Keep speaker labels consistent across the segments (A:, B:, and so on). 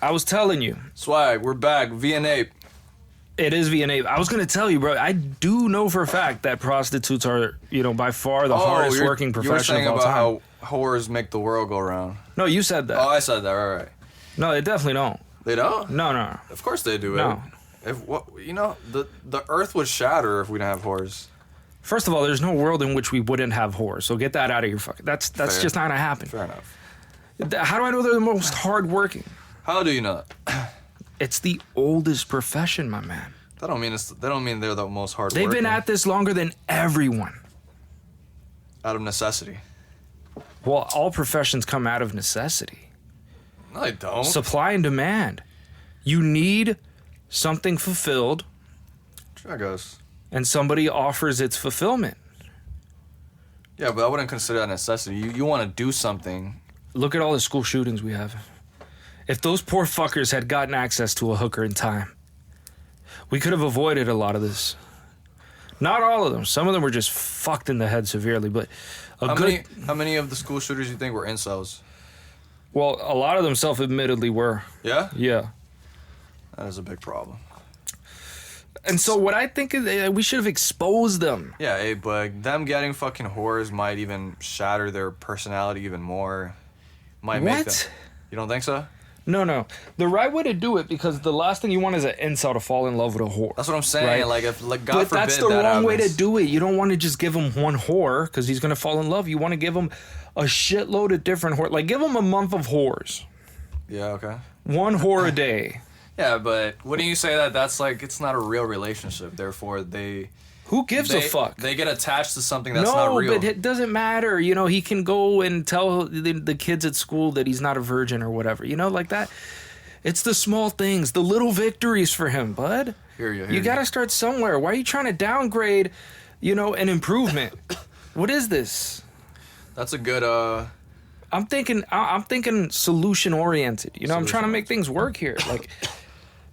A: I was telling you.
B: Swag, we're back. VNA.
A: It is VNA. I was going to tell you, bro, I do know for a fact that prostitutes are, by far the hardest working profession of all time.
B: You were saying about how whores make the world go round.
A: No, you said that.
B: Oh, I said that. Right.
A: No, they definitely don't.
B: They don't?
A: No.
B: Of course they do.
A: No.
B: The earth would shatter if we didn't have whores.
A: First of all, there's no world in which we wouldn't have whores. So get that out of your fucking... That's just not going to happen.
B: Fair enough.
A: How do I know they're the most hardworking?
B: How do you know that?
A: It's the oldest profession, my man.
B: That don't mean they're the most hardworking.
A: They've been at this longer than everyone.
B: Out of necessity.
A: Well, all professions come out of necessity.
B: No, they don't.
A: Supply and demand. You need something fulfilled.
B: I guess.
A: And somebody offers its fulfillment.
B: Yeah, but I wouldn't consider that necessity. You want to do something.
A: Look at all the school shootings we have. If those poor fuckers had gotten access to a hooker in time, we could have avoided a lot of this. Not all of them. Some of them were just fucked in the head severely, but
B: how many of the school shooters you think were incels?
A: Well, a lot of them self-admittedly were.
B: Yeah?
A: Yeah.
B: That is a big problem.
A: And so what I think is we should have exposed them.
B: Yeah, but them getting fucking whores might even shatter their personality even more. Might make them. You don't think so?
A: No. The right way to do it, because the last thing you want is an incel to fall in love with a whore.
B: That's what I'm saying.
A: Right?
B: Like, if God
A: but
B: forbid
A: that's the
B: that
A: wrong
B: happens.
A: way to do it. You don't want to just give him one whore because he's going to fall in love. You want to give him a shitload of different whores. Like, give him a month of whores.
B: Yeah, okay.
A: One whore a day.
B: Yeah, but wouldn't you say that that's like, it's not a real relationship, therefore they...
A: Who gives a fuck?
B: They get attached to something that's not real.
A: No, but it doesn't matter. He can go and tell the kids at school that he's not a virgin or whatever. Like that. It's the small things, the little victories for him, bud. You got to start somewhere. Why are you trying to downgrade, an improvement? What is this?
B: That's a good...
A: I'm thinking solution oriented. I'm trying to make things work here. Like,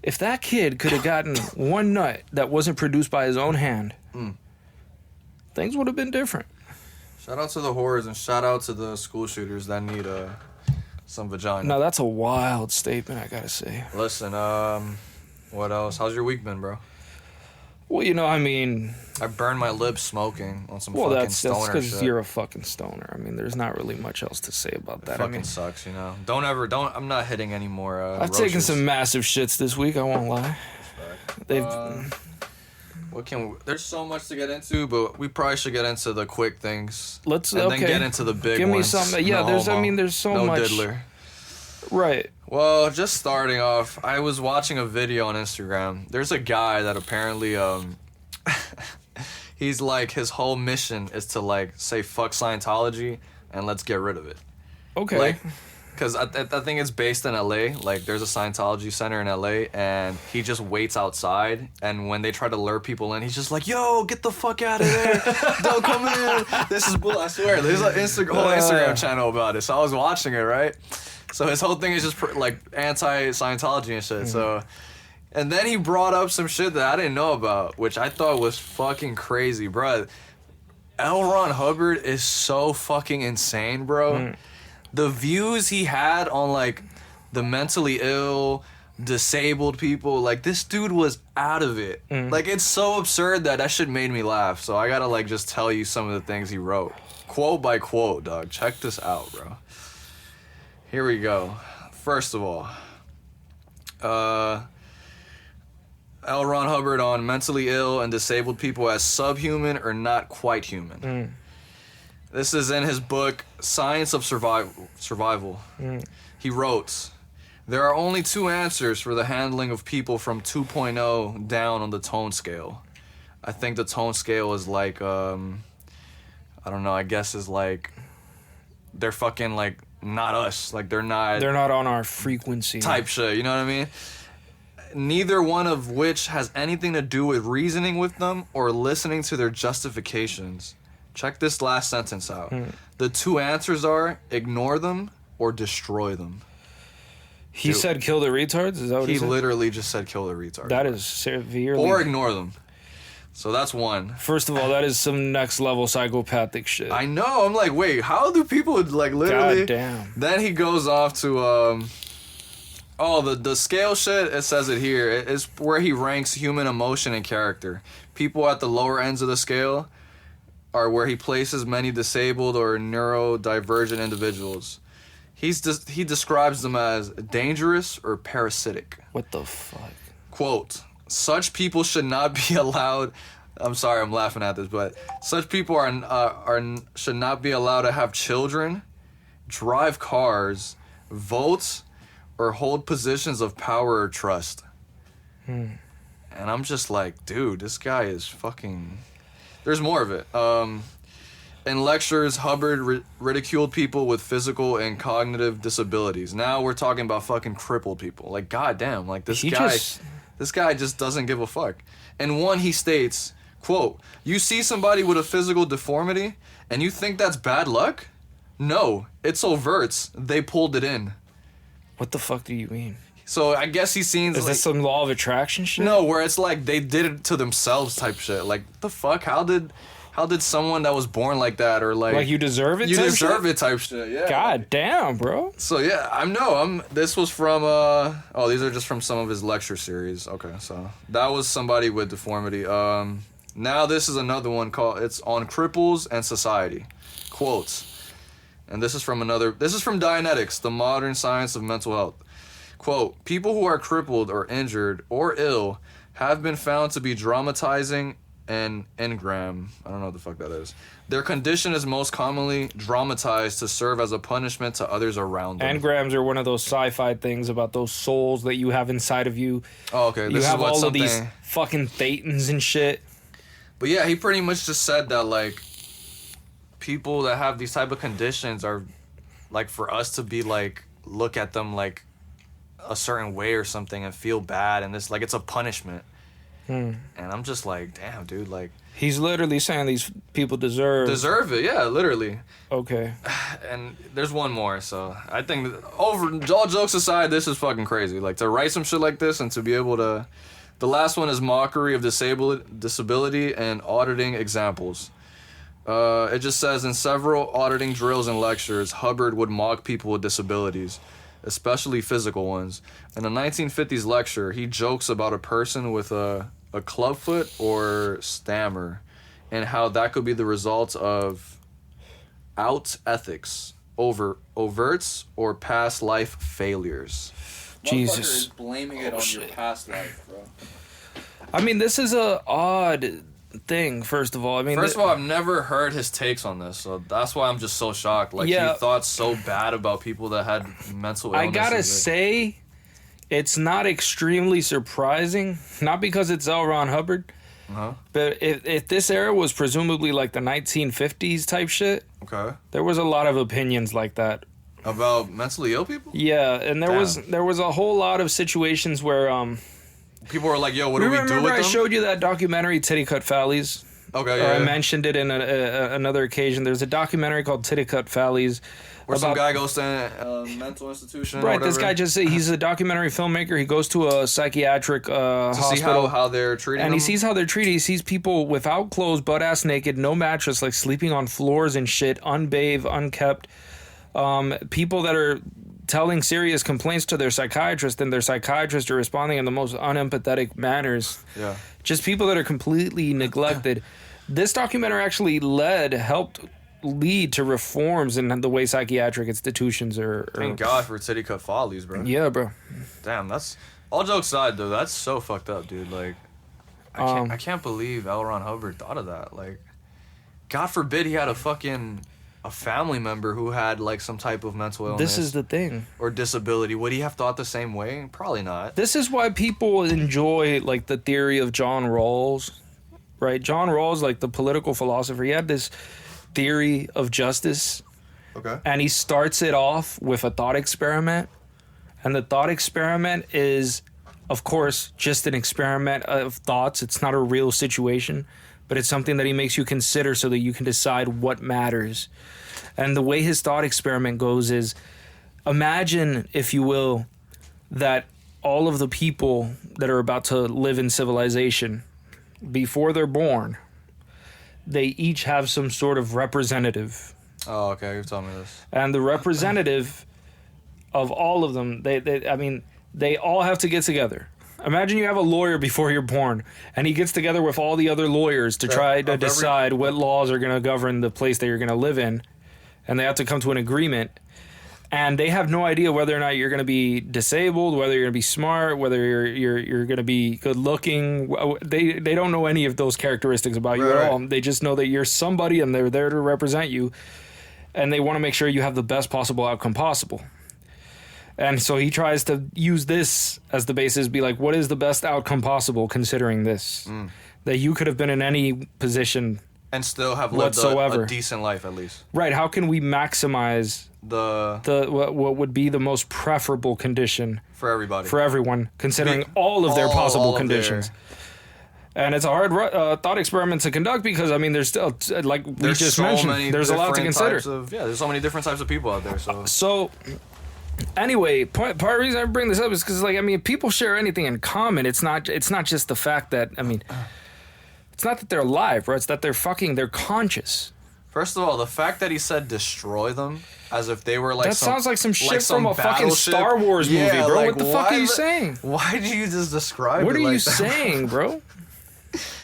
A: if that kid could have gotten one nut that wasn't produced by his own hand, things would have been different.
B: Shout out to the whores and shout out to the school shooters that need some vagina.
A: No, that's a wild statement, I gotta say.
B: Listen, what else? How's your week been, bro?
A: Well,
B: I burned my lips smoking on some fucking stoner shit.
A: That's because you're a fucking stoner. There's not really much else to say about that.
B: It fucking sucks, I'm not hitting any more
A: I've taken some massive shits this week, I won't lie.
B: There's so much to get into, but we probably should get into the quick things.
A: Then
B: get into the big ones.
A: Give me something. Yeah, there's so much. No diddler. Right.
B: Well, just starting off, I was watching a video on Instagram. There's a guy that apparently, he's like, his whole mission is to like say fuck Scientology and let's get rid of it.
A: Okay.
B: Like, because I think it's based in LA. Like, there's a Scientology center in LA, and he just waits outside. And when they try to lure people in, he's just like, "Yo, get the fuck out of there! Don't come in. This is bull." I swear, there's a whole Instagram channel about it. So I was watching it, right? So his whole thing is just like anti-Scientology and shit. Mm-hmm. So, and then he brought up some shit that I didn't know about, which I thought was fucking crazy, bro. L. Ron Hubbard is so fucking insane, bro. Mm. The views he had on, like, the mentally ill, disabled people, like, this dude was out of it. Mm. Like, it's so absurd that shit made me laugh. So I gotta, like, just tell you some of the things he wrote. Quote by quote, dog. Check this out, bro. Here we go. First of all, L. Ron Hubbard on mentally ill and disabled people as subhuman or not quite human. Mm. This is in his book, Science of Survival. Mm. He wrote, "There are only two answers for the handling of people from 2.0 down on the tone scale." I think the tone scale is like, I don't know, I guess is like, they're fucking like, not us. Like, they're not
A: on our frequency.
B: Type shit, you know what I mean? Neither one of which has anything to do with reasoning with them or listening to their justifications. Check this last sentence out. The two answers are ignore them or destroy them.
A: He said kill the retards? Is that what he said?
B: He literally just said kill the retards.
A: That is severely...
B: Or ignore them. So that's one.
A: First of all, that is some next level psychopathic shit.
B: I know. I'm like, wait, how do people like literally...
A: God damn.
B: Then he goes off to Oh, the scale shit, it says it here. It's where he ranks human emotion and character. People at the lower ends of the scale are where he places many disabled or neurodivergent individuals. He describes them as dangerous or parasitic.
A: What the fuck?
B: Quote, such people should not be allowed... I'm sorry, I'm laughing at this, but such people should not be allowed to have children, drive cars, vote, or hold positions of power or trust. And I'm just like, dude, this guy is fucking... There's more of it. In lectures, Hubbard ridiculed people with physical and cognitive disabilities. Now we're talking about fucking crippled people. Like, goddamn, like this guy just doesn't give a fuck. In one, he states, quote, you see somebody with a physical deformity and you think that's bad luck? No, it's overt. They pulled it in.
A: What the fuck do you mean?
B: So I guess he seems
A: Is this some law of attraction shit?
B: No, where it's like they did it to themselves type shit. Like, the fuck? How did someone that was born like that, or like
A: you deserve it?
B: You deserve it type shit. Yeah.
A: God damn, bro.
B: So yeah, this was from these are just from some of his lecture series. Okay, so that was somebody with deformity. Now this is another one it's on cripples and society. Quotes. And this is from Dianetics, the modern science of mental health. Quote, people who are crippled or injured or ill have been found to be dramatizing an engram. I don't know what the fuck that is. Their condition is most commonly dramatized to serve as a punishment to others around them.
A: Engrams are one of those sci-fi things about those souls that you have inside of you.
B: Oh, okay.
A: You have all of these fucking thetans and shit.
B: But yeah, he pretty much just said that, like, people that have these type of conditions are, like, for us to be, like, look at them, like, a certain way or something and feel bad, and this, like, it's a punishment. And I'm just like, damn, dude, like...
A: He's literally saying these people deserve
B: it, yeah, literally.
A: Okay.
B: And there's one more, so I think, all jokes aside, this is fucking crazy. Like, to write some shit like this and to be able to... The last one is mockery of disability and auditing examples. It just says, in several auditing drills and lectures, Hubbard would mock people with disabilities, especially physical ones. In a 1950s lecture, he jokes about a person with a clubfoot or stammer and how that could be the result of out ethics, overts, or past life failures.
A: Jesus.
B: Is blaming it on your past life, bro.
A: I mean, this is a odd thing, first of all. I mean,
B: first of all, I've never heard his takes on this, so that's why I'm just so shocked. Like, he thought so bad about people that had mental illness.
A: I gotta say, it's not extremely surprising, not because it's L. Ron Hubbard, but if this era was presumably like the 1950s type shit, there was a lot of opinions like that.
B: About mentally ill people?
A: Yeah, and there was a whole lot of situations where
B: people were like, "Yo, what do we do with them?"
A: Remember I showed you that documentary, Titty Cut Fallies?
B: Okay, yeah.
A: I mentioned it in another occasion. There's a documentary called Titty Cut Fallies.
B: Where some guy goes to a mental institution.
A: Right, this guy he's a documentary filmmaker. He goes to a psychiatric hospital.
B: To see how they're treating
A: and he sees how they're treated. He sees people without clothes, butt-ass naked, no mattress, like sleeping on floors and shit, unbathed, unkept. People that are telling serious complaints to their psychiatrist, and their psychiatrists are responding in the most unempathetic manners. Yeah. Just people that are completely neglected. This documentary actually helped lead to reforms in the way psychiatric institutions are...
B: Thank God for Titty Cut Follies, bro.
A: Yeah, bro.
B: Damn, that's... All jokes aside, though, that's so fucked up, dude. Like, I can't believe L. Ron Hubbard thought of that. Like, God forbid he had a family member who had, like, some type of mental illness.
A: This is the thing.
B: Or disability. Would he have thought the same way? Probably not.
A: This is why people enjoy, like, the theory of John Rawls, right? John Rawls, like, the political philosopher, he had this theory of justice.
B: Okay.
A: And he starts it off with a thought experiment. And the thought experiment is, of course, just an experiment of thoughts. It's not a real situation. But it's something that he makes you consider so that you can decide what matters. And the way his thought experiment goes is, imagine, if you will, that all of the people that are about to live in civilization, before they're born, they each have some sort of representative.
B: Oh, okay, you've told me this.
A: And the representative of all of them, They all have to get together. Imagine you have a lawyer before you're born, and he gets together with all the other lawyers to try to decide what laws are going to govern the place that you're going to live in, and they have to come to an agreement. And they have no idea whether or not you're going to be disabled, whether you're going to be smart, whether you're going to be good looking. They don't know any of those characteristics about you at all. They just know that you're somebody, and they're there to represent you, and they want to make sure you have the best possible outcome possible. And so he tries to use this as the basis, be like, what is the best outcome possible considering this? That you could have been in any position
B: and still have lived a decent life at least.
A: Right. How can we maximize what would be the most preferable condition
B: for everybody,
A: for everyone, considering all of their possible conditions? And it's a hard thought experiment to conduct because, I mean, there's still, like we just mentioned, there's a lot to consider.
B: There's so many different types of people out there.
A: So anyway, part of the reason I bring this up is because, like, I mean, people share anything in common. It's not just the fact that, I mean, it's not that they're alive, bro. It's that they're conscious.
B: First of all, the fact that he said destroy them as if they were like
A: that sounds like some shit from a fucking Star Wars movie, bro. Like, what the fuck are you saying?
B: Why did you just describe it like that?
A: What are you saying, bro?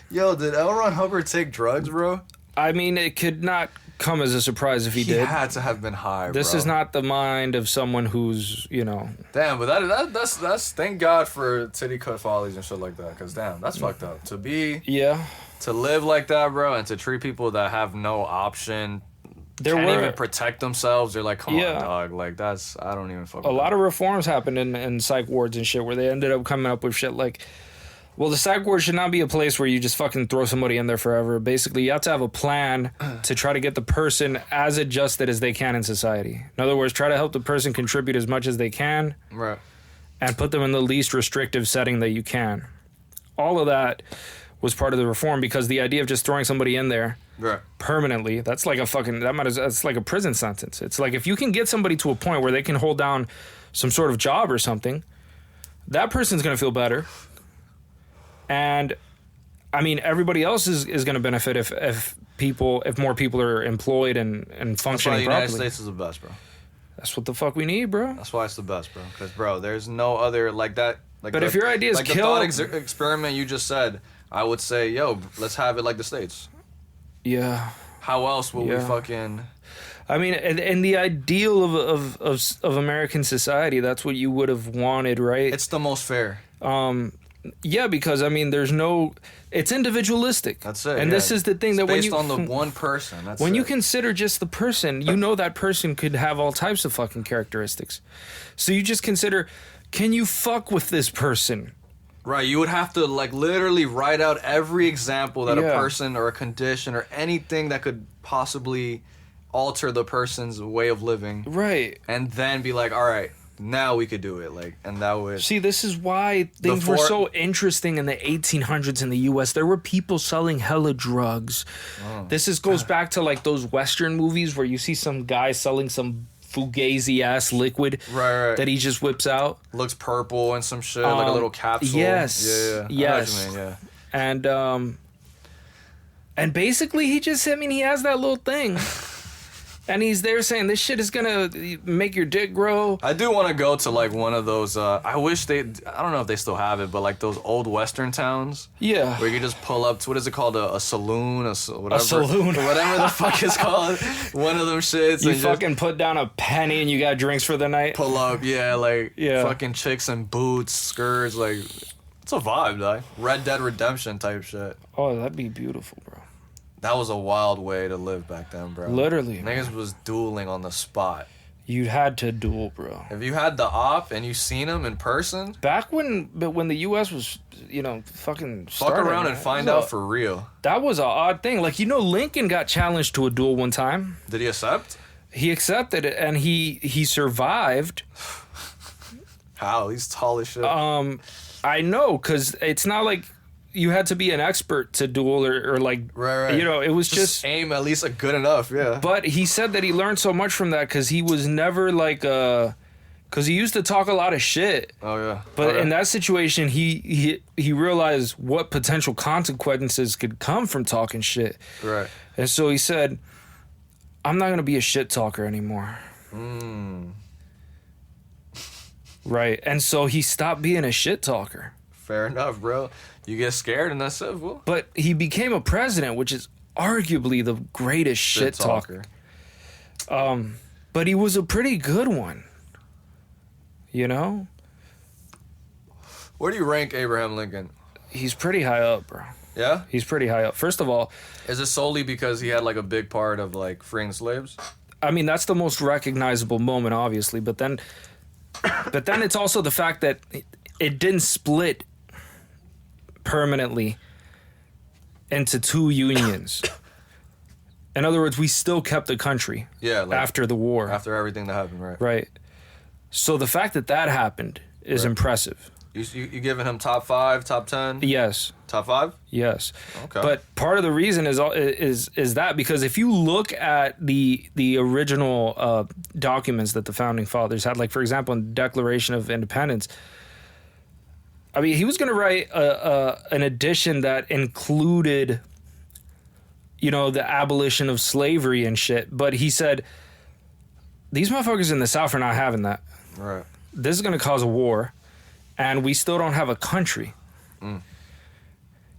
B: Yo, did L. Ron Hubbard take drugs, bro?
A: I mean, it could not come as a surprise if he did.
B: He had to have been high,
A: This is not the mind of someone who's, you know.
B: Damn, but that's thank God for titty cut follies and shit like that, because damn, that's fucked up. To live like that, bro, and to treat people that have no option, can't even protect themselves. They're like, come on, dog. Like, that's, I don't even fuck with
A: a lot of reforms happened in psych wards and shit where they ended up coming up with shit like, well, the psych ward should not be a place where you just fucking throw somebody in there forever. Basically, you have to have a plan to try to get the person as adjusted as they can in society. In other words, try to help the person contribute as much as they can.
B: Right.
A: And put them in the least restrictive setting that you can. All of that was part of the reform because the idea of just throwing somebody in there permanently, that's like that's like a prison sentence. It's like if you can get somebody to a point where they can hold down some sort of job or something, that person's going to feel better. And I mean, everybody else is going to benefit if more people are employed and functioning properly. That's why the
B: United States is the best, bro.
A: That's what the fuck we need, bro.
B: That's why it's the best, bro. Because, bro, there's no other like that. Like,
A: but if your idea is
B: like
A: kill,
B: the thought experiment you just said, I would say, yo, let's have it like the States.
A: Yeah.
B: How else will we fucking?
A: I mean, and the ideal of American society, that's what you would have wanted, right?
B: It's the most fair.
A: Yeah, because I mean, it's individualistic.
B: That's it.
A: And this is the thing,
B: it's
A: that when
B: based on the one person.
A: When you consider just the person, you know that person could have all types of fucking characteristics. So you just consider, can you fuck with this person?
B: Right, you would have to like literally write out every example that a person or a condition or anything that could possibly alter the person's way of living.
A: Right.
B: And then be like, all right, now we could do it. Like, and that would...
A: See, this is why things were so interesting in the 1800s in the U.S. There were people selling hella drugs. This goes back to like those Western movies where you see some guy selling some fugazi ass liquid that he just whips out.
B: Looks purple and some shit, like a little capsule.
A: Yes. Yes. And basically he has that little thing. And he's there saying this shit is gonna make your dick grow.
B: I do want to go to like one of those. I wish I don't know if they still have it, but like those old Western towns.
A: Yeah.
B: Where you can just pull up to, what is it called? A saloon, whatever.
A: A saloon.
B: Whatever the fuck it's called. One of them shits.
A: You fucking put down a penny and you got drinks for the night.
B: Pull up, fucking chicks in boots, skirts, like it's a vibe, like Red Dead Redemption type shit.
A: Oh, that'd be beautiful, bro.
B: That was a wild way to live back then, bro.
A: Literally.
B: Niggas was dueling on the spot.
A: You had to duel, bro.
B: If you had the op and you seen him in person.
A: Back when the U.S. was, fucking started.
B: Fuck around and find out for real.
A: That was an odd thing. Like, Lincoln got challenged to a duel one time.
B: Did he accept?
A: He accepted it, and he survived.
B: How? He's tall as shit.
A: I know, because it's not like you had to be an expert to duel or like,
B: right.
A: It was just
B: aim at least good enough, yeah.
A: But he said that he learned so much from that because he was never like, because he used to talk a lot of shit.
B: Oh, yeah.
A: But in that situation, he realized what potential consequences could come from talking shit.
B: Right.
A: And so he said, I'm not going to be a shit talker anymore. Right. And so he stopped being a shit talker.
B: Fair enough, bro. You get scared and that's it, fool.
A: But he became a president, which is arguably the greatest shit talker. But he was a pretty good one. You know?
B: Where do you rank Abraham Lincoln?
A: He's pretty high up, bro.
B: Yeah?
A: He's pretty high up. First of all...
B: Is it solely because he had, like, a big part of, like, freeing slaves?
A: I mean, that's the most recognizable moment, obviously. But then it's also the fact that it didn't split permanently into two unions. In other words, we still kept the country after the war.
B: After everything that happened, right?
A: Right. So the fact that happened is impressive.
B: You giving him top 5, top 10?
A: Yes.
B: Top 5?
A: Yes.
B: Okay.
A: But part of the reason is that because if you look at the original documents that the founding fathers had, like for example in the Declaration of Independence, I mean he was going to write an edition that included, you know, the abolition of slavery and shit, but he said these motherfuckers in the South are not having that.
B: Right.
A: This is going to cause a war. And we still don't have a country.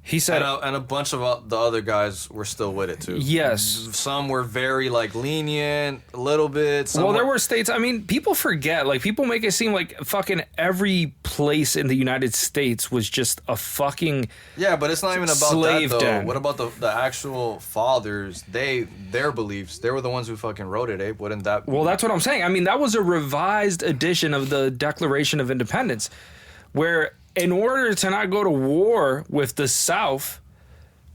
A: He said...
B: And a bunch of the other guys were still with it, too.
A: Yes.
B: Some were very, like, lenient, a little bit.
A: There were states... I mean, people forget. Like, people make it seem like fucking every place in the United States was just a fucking
B: Yeah, but it's not even about
A: slave
B: that, though.
A: den.
B: What about the actual fathers? Their beliefs. They were the ones who fucking wrote it, eh? Wouldn't that...
A: Well, that's what I'm saying. I mean, that was a revised edition of the Declaration of Independence, where in order to not go to war with the South,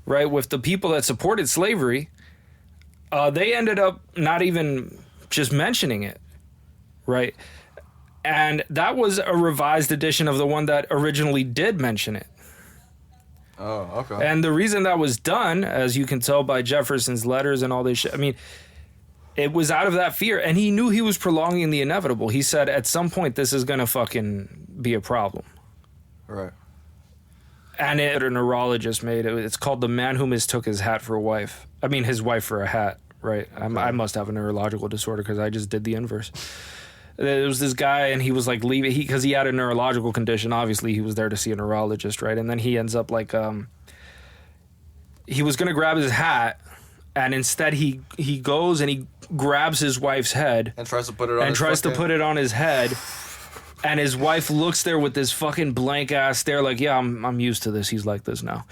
A: right, with the people that supported slavery, they ended up not even just mentioning it, right? And that was a revised edition of the one that originally did mention it.
B: Oh, okay.
A: And the reason that was done, as you can tell by Jefferson's letters and all this shit, I mean, it was out of that fear. And he knew he was prolonging the inevitable. He said, at some point, this is going to fucking be a problem.
B: Right.
A: And a neurologist made it. It's called The Man Who Mistook His Hat for a Wife. I mean, his wife for a hat, right? Okay. I must have a neurological disorder because I just did the inverse. There was this guy, and he was like leaving because he had a neurological condition. Obviously, he was there to see a neurologist, right? And then he ends up like he was gonna grab his hat, and instead he goes and he grabs his wife's head
B: and tries to put it on.
A: Put it on his head, and his wife looks there with this fucking blank ass stare, like, yeah, I'm used to this. He's like this now.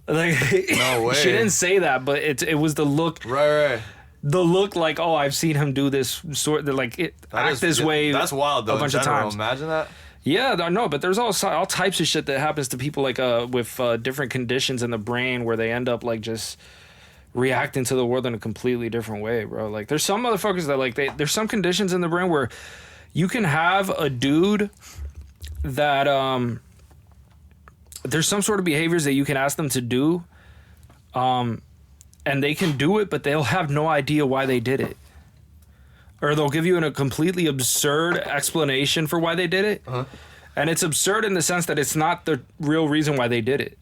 A: Like,
B: no way.
A: She didn't say that, but it was the look.
B: Right.
A: The look like, oh, I've seen him do this sort of like act this way.
B: That's wild though.
A: A bunch of times.
B: Imagine that.
A: Yeah, no, but there's all types of shit that happens to people like with different conditions in the brain where they end up like just reacting to the world in a completely different way, bro. Like there's some motherfuckers that like there's some conditions in the brain where you can have a dude that there's some sort of behaviors that you can ask them to do. And they can do it, but they'll have no idea why they did it. Or they'll give you a completely absurd explanation for why they did it. Uh-huh. And it's absurd in the sense that it's not the real reason why they did it.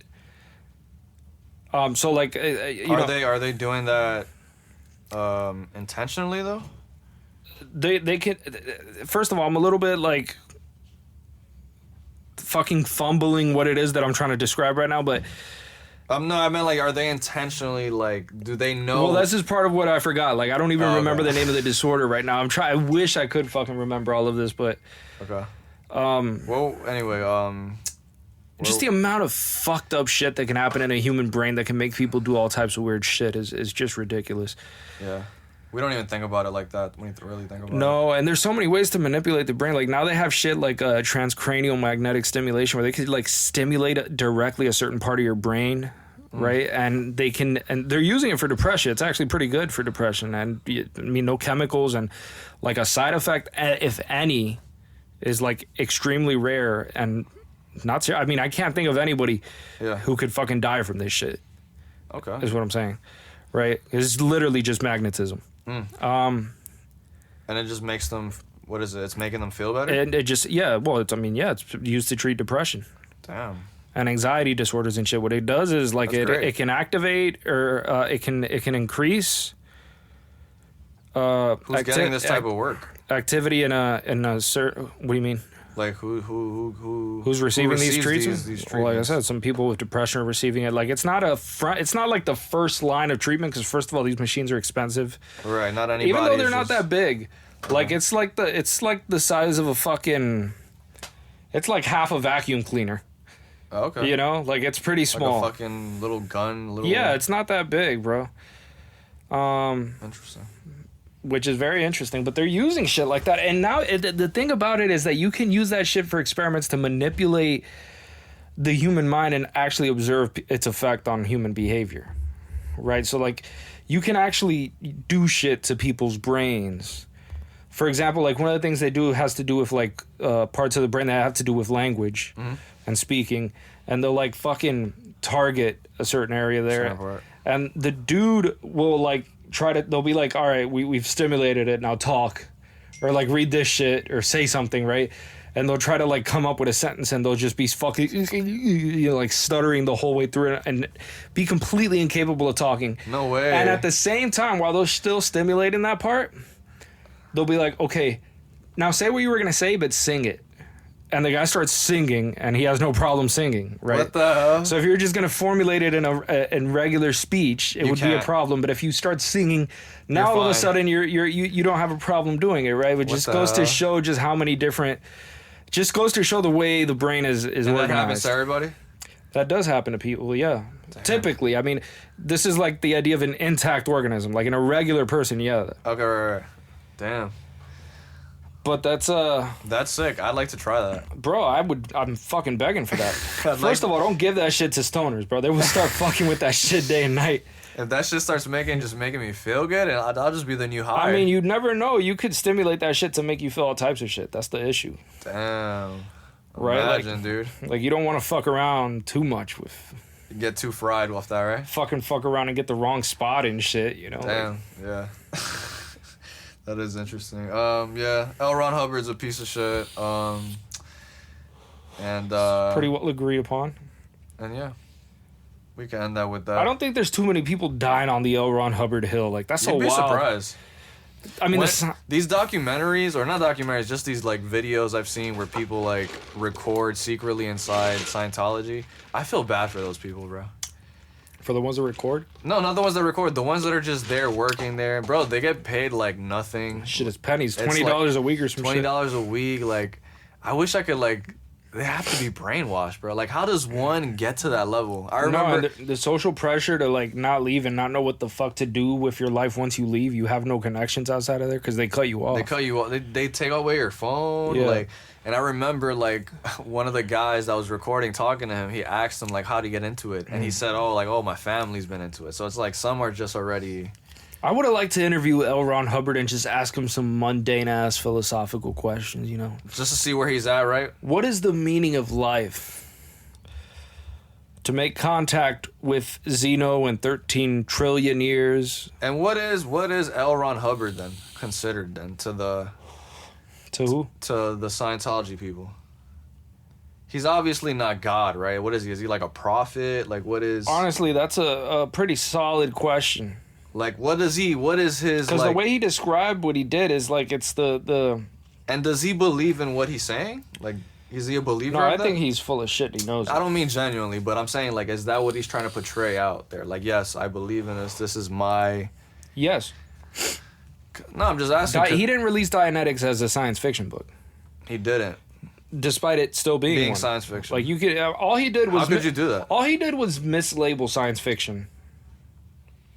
A: So like,
B: are they doing that intentionally though?
A: They can. First of all, I'm a little bit like fucking fumbling what it is that I'm trying to describe right now, but.
B: No, I meant like, are they intentionally like? Do they know?
A: Well, this is part of what I forgot. Like, I don't even remember the name of the disorder right now. I wish I could fucking remember all of this, but.
B: Okay. Well, anyway,
A: just the amount of fucked up shit that can happen in a human brain that can make people do all types of weird shit is just ridiculous.
B: Yeah. We don't even think about it like that when you really think about it.
A: No, and there's so many ways to manipulate the brain. Like now they have shit like transcranial magnetic stimulation where they could like stimulate directly a certain part of your brain, right? And they're using it for depression. It's actually pretty good for depression. And I mean, no chemicals and like a side effect, if any, is like extremely rare and not. I mean, I can't think of anybody who could fucking die from this shit.
B: Okay,
A: is what I'm saying, right? It's literally just magnetism.
B: And it just makes them, what is it? It's making them feel better?
A: And it just, it's used to treat depression.
B: Damn.
A: And anxiety disorders and shit. What it does is like it can activate or it can increase.
B: Who's getting this type of work?
A: Activity in a certain, what do you mean?
B: Like
A: who's receiving these treatments?
B: These treatments?
A: Well, like I said, some people with depression are receiving it. Like it's not like the first line of treatment because first of all, these machines are expensive.
B: Right, not anybody.
A: Even though they're not that big, like it's like the size of a fucking. It's like half a vacuum cleaner.
B: Okay.
A: You know, like it's pretty small.
B: Like a fucking little gun.
A: Yeah, it's not that big, bro.
B: Interesting.
A: Which is very interesting, but they're using shit like that. And now the thing about it is that you can use that shit for experiments to manipulate the human mind and actually observe its effect on human behavior, right? So like you can actually do shit to people's brains. For example, like one of the things they do has to do with like parts of the brain that have to do with language and speaking, and they'll like fucking target a certain area there, and the dude will like they'll be like, all right, we've stimulated it, now talk, or like read this shit or say something, right? And they'll try to like come up with a sentence and they'll just be fucking, you know, like stuttering the whole way through it and be completely incapable of talking.
B: No way.
A: And at the same time, while they're still stimulating that part, they'll be like, okay, now say what you were going to say, but sing it. And the guy starts singing, and he has no problem singing, right?
B: What the hell?
A: So if you're just going to formulate it in regular speech, it would be a problem. But if you start singing, now all of a sudden you don't have a problem doing it, right? It just goes to show just how many different... Just goes to show the way the brain is organized.
B: And that happens to everybody?
A: That does happen to people, yeah. Damn. Typically, I mean, this is like the idea of an intact organism. Like in a regular person, yeah.
B: Okay, right. Damn.
A: But that's
B: sick. I'd like to try that.
A: Bro, I'm fucking begging for that. First of all, don't give that shit to stoners, bro. They will start fucking with that shit day and night.
B: If that shit starts making me feel good, and I'll just be the new high.
A: I mean, you'd never know. You could stimulate that shit to make you feel all types of shit. That's the issue.
B: Damn.
A: Right?
B: Imagine, dude.
A: Like, you don't want to fuck around too much with...
B: You get too fried off that, right?
A: Fuck around and get the wrong spot and shit, you know?
B: Damn,
A: like,
B: yeah. That is interesting. Yeah, L. Ron Hubbard's a piece of shit. And
A: pretty well agreed upon.
B: And yeah, we can end that with that.
A: I don't think there's too many people dying on the L. Ron Hubbard hill. Like that's so wild.
B: You'd be surprised.
A: I mean,
B: these documentaries, or not documentaries, just these like videos I've seen where people like record secretly inside Scientology. I feel bad for those people, bro.
A: For the ones that record?
B: No, not the ones that record. The ones that are just there working there. Bro, they get paid like nothing.
A: Shit, it's pennies. $20 a week or some shit.
B: $20 a week. Like, I wish I could like... They have to be brainwashed, bro. Like, how does one get to that level? I remember...
A: No, the social pressure to like not leave and not know what the fuck to do with your life once you leave. You have no connections outside of there because they cut you off.
B: They cut you off. They take away your phone. Yeah. Like... And I remember, like, one of the guys that was recording talking to him, he asked him, like, how to get into it. And he said, oh, my family's been into it. So it's like some are just already...
A: I would have liked to interview L. Ron Hubbard and just ask him some mundane-ass philosophical questions, you know?
B: Just to see where he's at, right?
A: What is the meaning of life? To make contact with Zeno in 13 trillion years.
B: And what is L. Ron Hubbard, then, considered, then, to the...
A: To who?
B: To the Scientology people. He's obviously not God, right? What is he? Is he like a prophet? Like, what is...
A: Honestly, that's a pretty solid question.
B: Like, what is his...
A: Because the way he described what he did is like, it's the...
B: And does he believe in what he's saying? Like, is he a believer?
A: No, I think he's full of shit. He knows
B: I don't mean genuinely, but I'm saying, like, is that what he's trying to portray out there? Like, yes, I believe in this. This is my...
A: Yes.
B: No, I'm just asking.
A: He didn't release Dianetics as a science fiction book.
B: He didn't.
A: Despite it still being one.
B: Science fiction.
A: Like, you could... all he did was...
B: How could you do that?
A: All he did was mislabel science fiction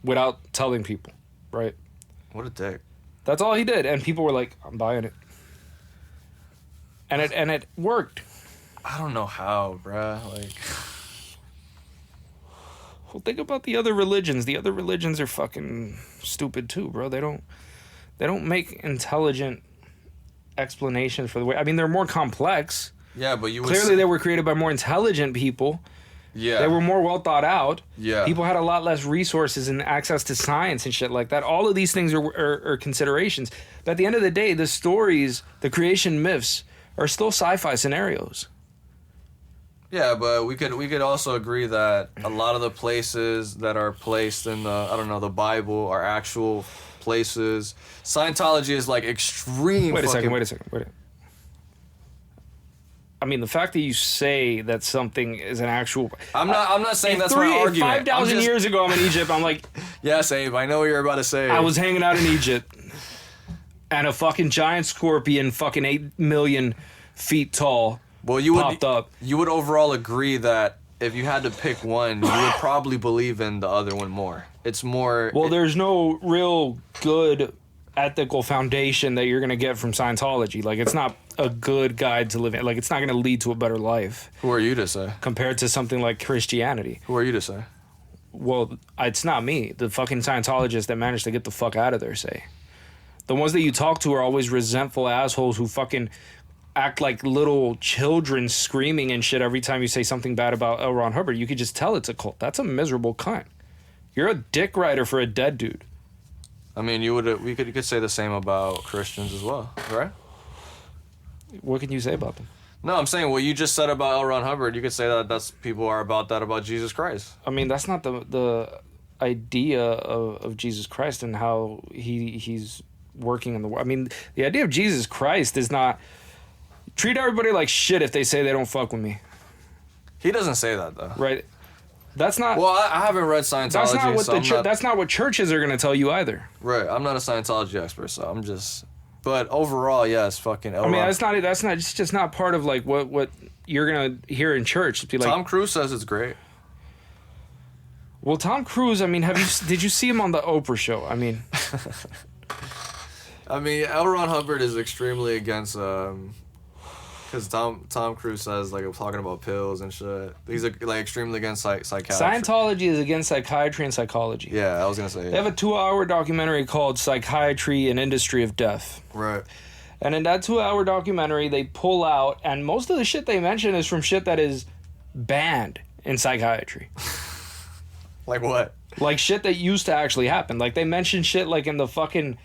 A: without telling people, right?
B: What a dick. That's
A: all he did, and people were like, I'm buying it. And it worked.
B: I don't know how, bruh. Like...
A: Well, think about the other religions. The other religions are fucking stupid too, bro. They don't make intelligent explanations for the way... I mean, they're more complex.
B: Yeah, but you would
A: Clearly, they were created by more intelligent people.
B: Yeah.
A: They were more well thought out.
B: Yeah.
A: People had a lot less resources and access to science and shit like that. All of these things are considerations. But at the end of the day, the stories, the creation myths, are still sci-fi scenarios.
B: Yeah, but we could also agree that a lot of the places that are placed in the Bible are actual places. Scientology is like extreme.
A: Wait a second. I mean, the fact that you say that something is an actual...
B: I'm not saying that's my argument.
A: 5,000 years ago, I'm in Egypt. I'm like...
B: Yes, Abe, I know what you're about to say.
A: I was hanging out in Egypt, and a fucking giant scorpion, fucking 8 million feet tall, popped up.
B: You would overall agree that if you had to pick one, you would probably believe in the other one more. It's more...
A: Well, there's no real good ethical foundation that you're going to get from Scientology. Like, it's not a good guide to living. Like, it's not going to lead to a better life.
B: Who are you to say?
A: Compared to something like Christianity.
B: Who are you to say?
A: Well, it's not me. The fucking Scientologists that managed to get the fuck out of there say. The ones that you talk to are always resentful assholes who fucking act like little children screaming and shit every time you say something bad about L. Ron Hubbard. You could just tell it's a cult. That's a miserable cunt. You're a dick rider for a dead dude.
B: I mean, you could say the same about Christians as well, right?
A: What can you say about them?
B: No, I'm saying what you just said about L. Ron Hubbard. You could say that's people are about that about Jesus Christ.
A: I mean, that's not the idea of Jesus Christ and how he's working in the world. I mean, the idea of Jesus Christ is not treat everybody like shit if they say they don't fuck with me.
B: He doesn't say that though,
A: right? That's not.
B: Well, I haven't read Scientology.
A: That's not what that's not what churches are going to tell you either.
B: Right. I'm not a Scientology expert, so I'm just. But overall, yes, fucking.
A: I mean, that's not. It's just not part of like what you're gonna hear in church. Be like,
B: Tom Cruise says it's great.
A: Well, Tom Cruise. I mean, did you see him on the Oprah show? I mean,
B: L. Ron Hubbard is extremely against because Tom Cruise says like talking about pills and shit. He's like extremely against psychiatry.
A: Scientology is against psychiatry and psychology.
B: Yeah, I was gonna say. Yeah.
A: They have a 2-hour documentary called "Psychiatry and Industry of Death."
B: Right.
A: And in that 2-hour documentary, they pull out, and most of the shit they mention is from shit that is banned in psychiatry.
B: Like what?
A: Like shit that used to actually happen. Like they mention shit like in the fucking.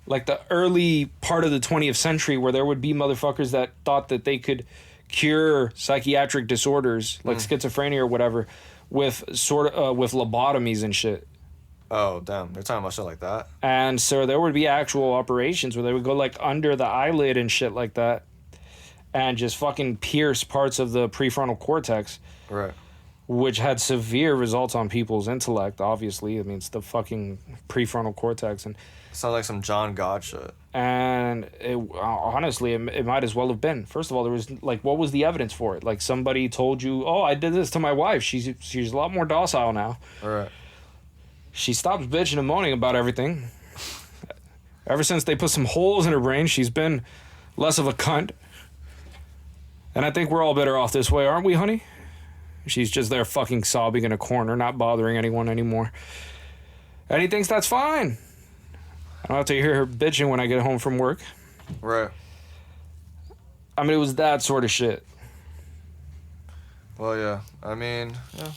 A: Like the early part of the 20th century where there would be motherfuckers that thought that they could cure psychiatric disorders like schizophrenia or whatever with with lobotomies and shit.
B: Oh, damn. They're talking about shit like that.
A: And so there would be actual operations where they would go like under the eyelid and shit like that and just fucking pierce parts of the prefrontal cortex.
B: Right.
A: Which had severe results on people's intellect, obviously. I mean, it's the fucking prefrontal cortex. And
B: sounds like some John God shit.
A: And honestly, it might as well have been. First of all, there was like, what was the evidence for it? Like somebody told you, oh, I did this to my wife. She's a lot more docile now.
B: All right.
A: She stops bitching and moaning about everything. Ever since they put some holes in her brain, she's been less of a cunt. And I think we're all better off this way, aren't we, honey? She's just there fucking sobbing in a corner, not bothering anyone anymore. And he thinks that's fine. I don't have to hear her bitching when I get home from work.
B: Right.
A: I mean, it was that sort of shit.
B: Well, yeah. I mean, yeah.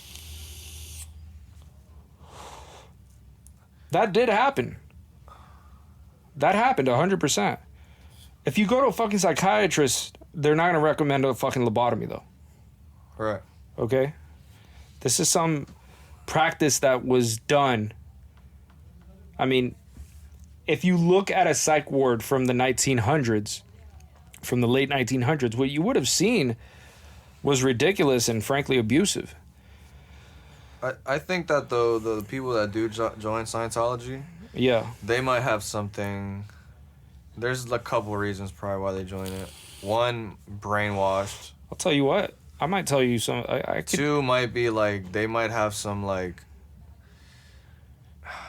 A: That did happen. That happened 100%. If you go to a fucking psychiatrist, they're not going to recommend a fucking lobotomy, though.
B: Right.
A: Okay? This is some practice that was done. I mean, if you look at a psych ward from the 1900s, from the late 1900s, what you would have seen was ridiculous and frankly abusive.
B: I think that though the people that do join Scientology,
A: yeah,
B: they might have something. There's a couple reasons probably why they join it. One, brainwashed.
A: I'll tell you what. I might tell you some. I could...
B: Two might be like they might have some like.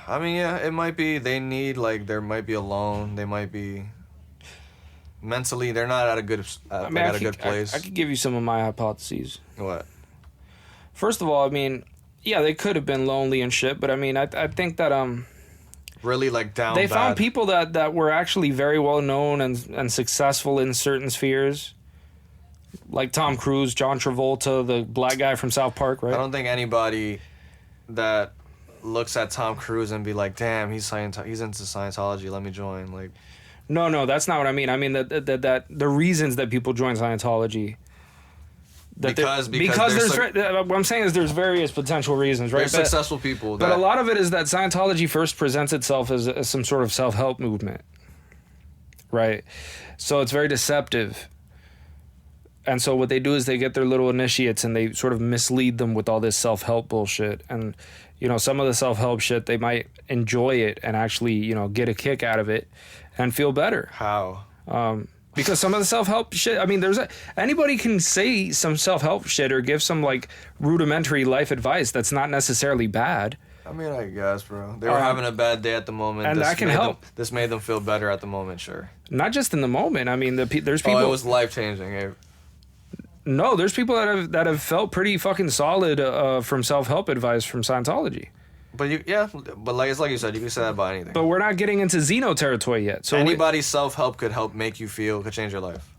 B: I mean, yeah, it might be they need like there might be a loan. They might be mentally they're not at a good a good place.
A: I could give you some of my hypotheses.
B: What?
A: First of all, I mean, yeah, they could have been lonely and shit, but I mean, I think that
B: really like down.
A: They
B: bad.
A: found people that were actually very well known and successful in certain spheres. Like Tom Cruise, John Travolta, the black guy from South Park, right?
B: I don't think anybody that looks at Tom Cruise and be like, "Damn, he's into Scientology. Let me join." Like,
A: no, that's not what I mean. I mean that the reasons that people join Scientology. Because there's what I'm saying is there's various potential reasons, right?
B: There's successful people.
A: But a lot of it is that Scientology first presents itself as some sort of self-help movement, right? So it's very deceptive. And so what they do is they get their little initiates and they sort of mislead them with all this self-help bullshit. And, you know, some of the self-help shit, they might enjoy it and actually, you know, get a kick out of it and feel better.
B: How?
A: Because some of the self-help shit, I mean, anybody can say some self-help shit or give some like rudimentary life advice that's not necessarily bad.
B: I mean, I guess, bro. They were having a bad day at the moment.
A: And that can help.
B: This made them feel better at the moment, sure.
A: Not just in the moment. I mean, there's people.
B: Oh, it was life-changing. Hey.
A: No, there's people that have felt pretty fucking solid from self-help advice from Scientology.
B: But it's like you said, you can say that about anything.
A: But we're not getting into Xeno territory yet. So
B: anybody's self-help could help make you feel, could change your life.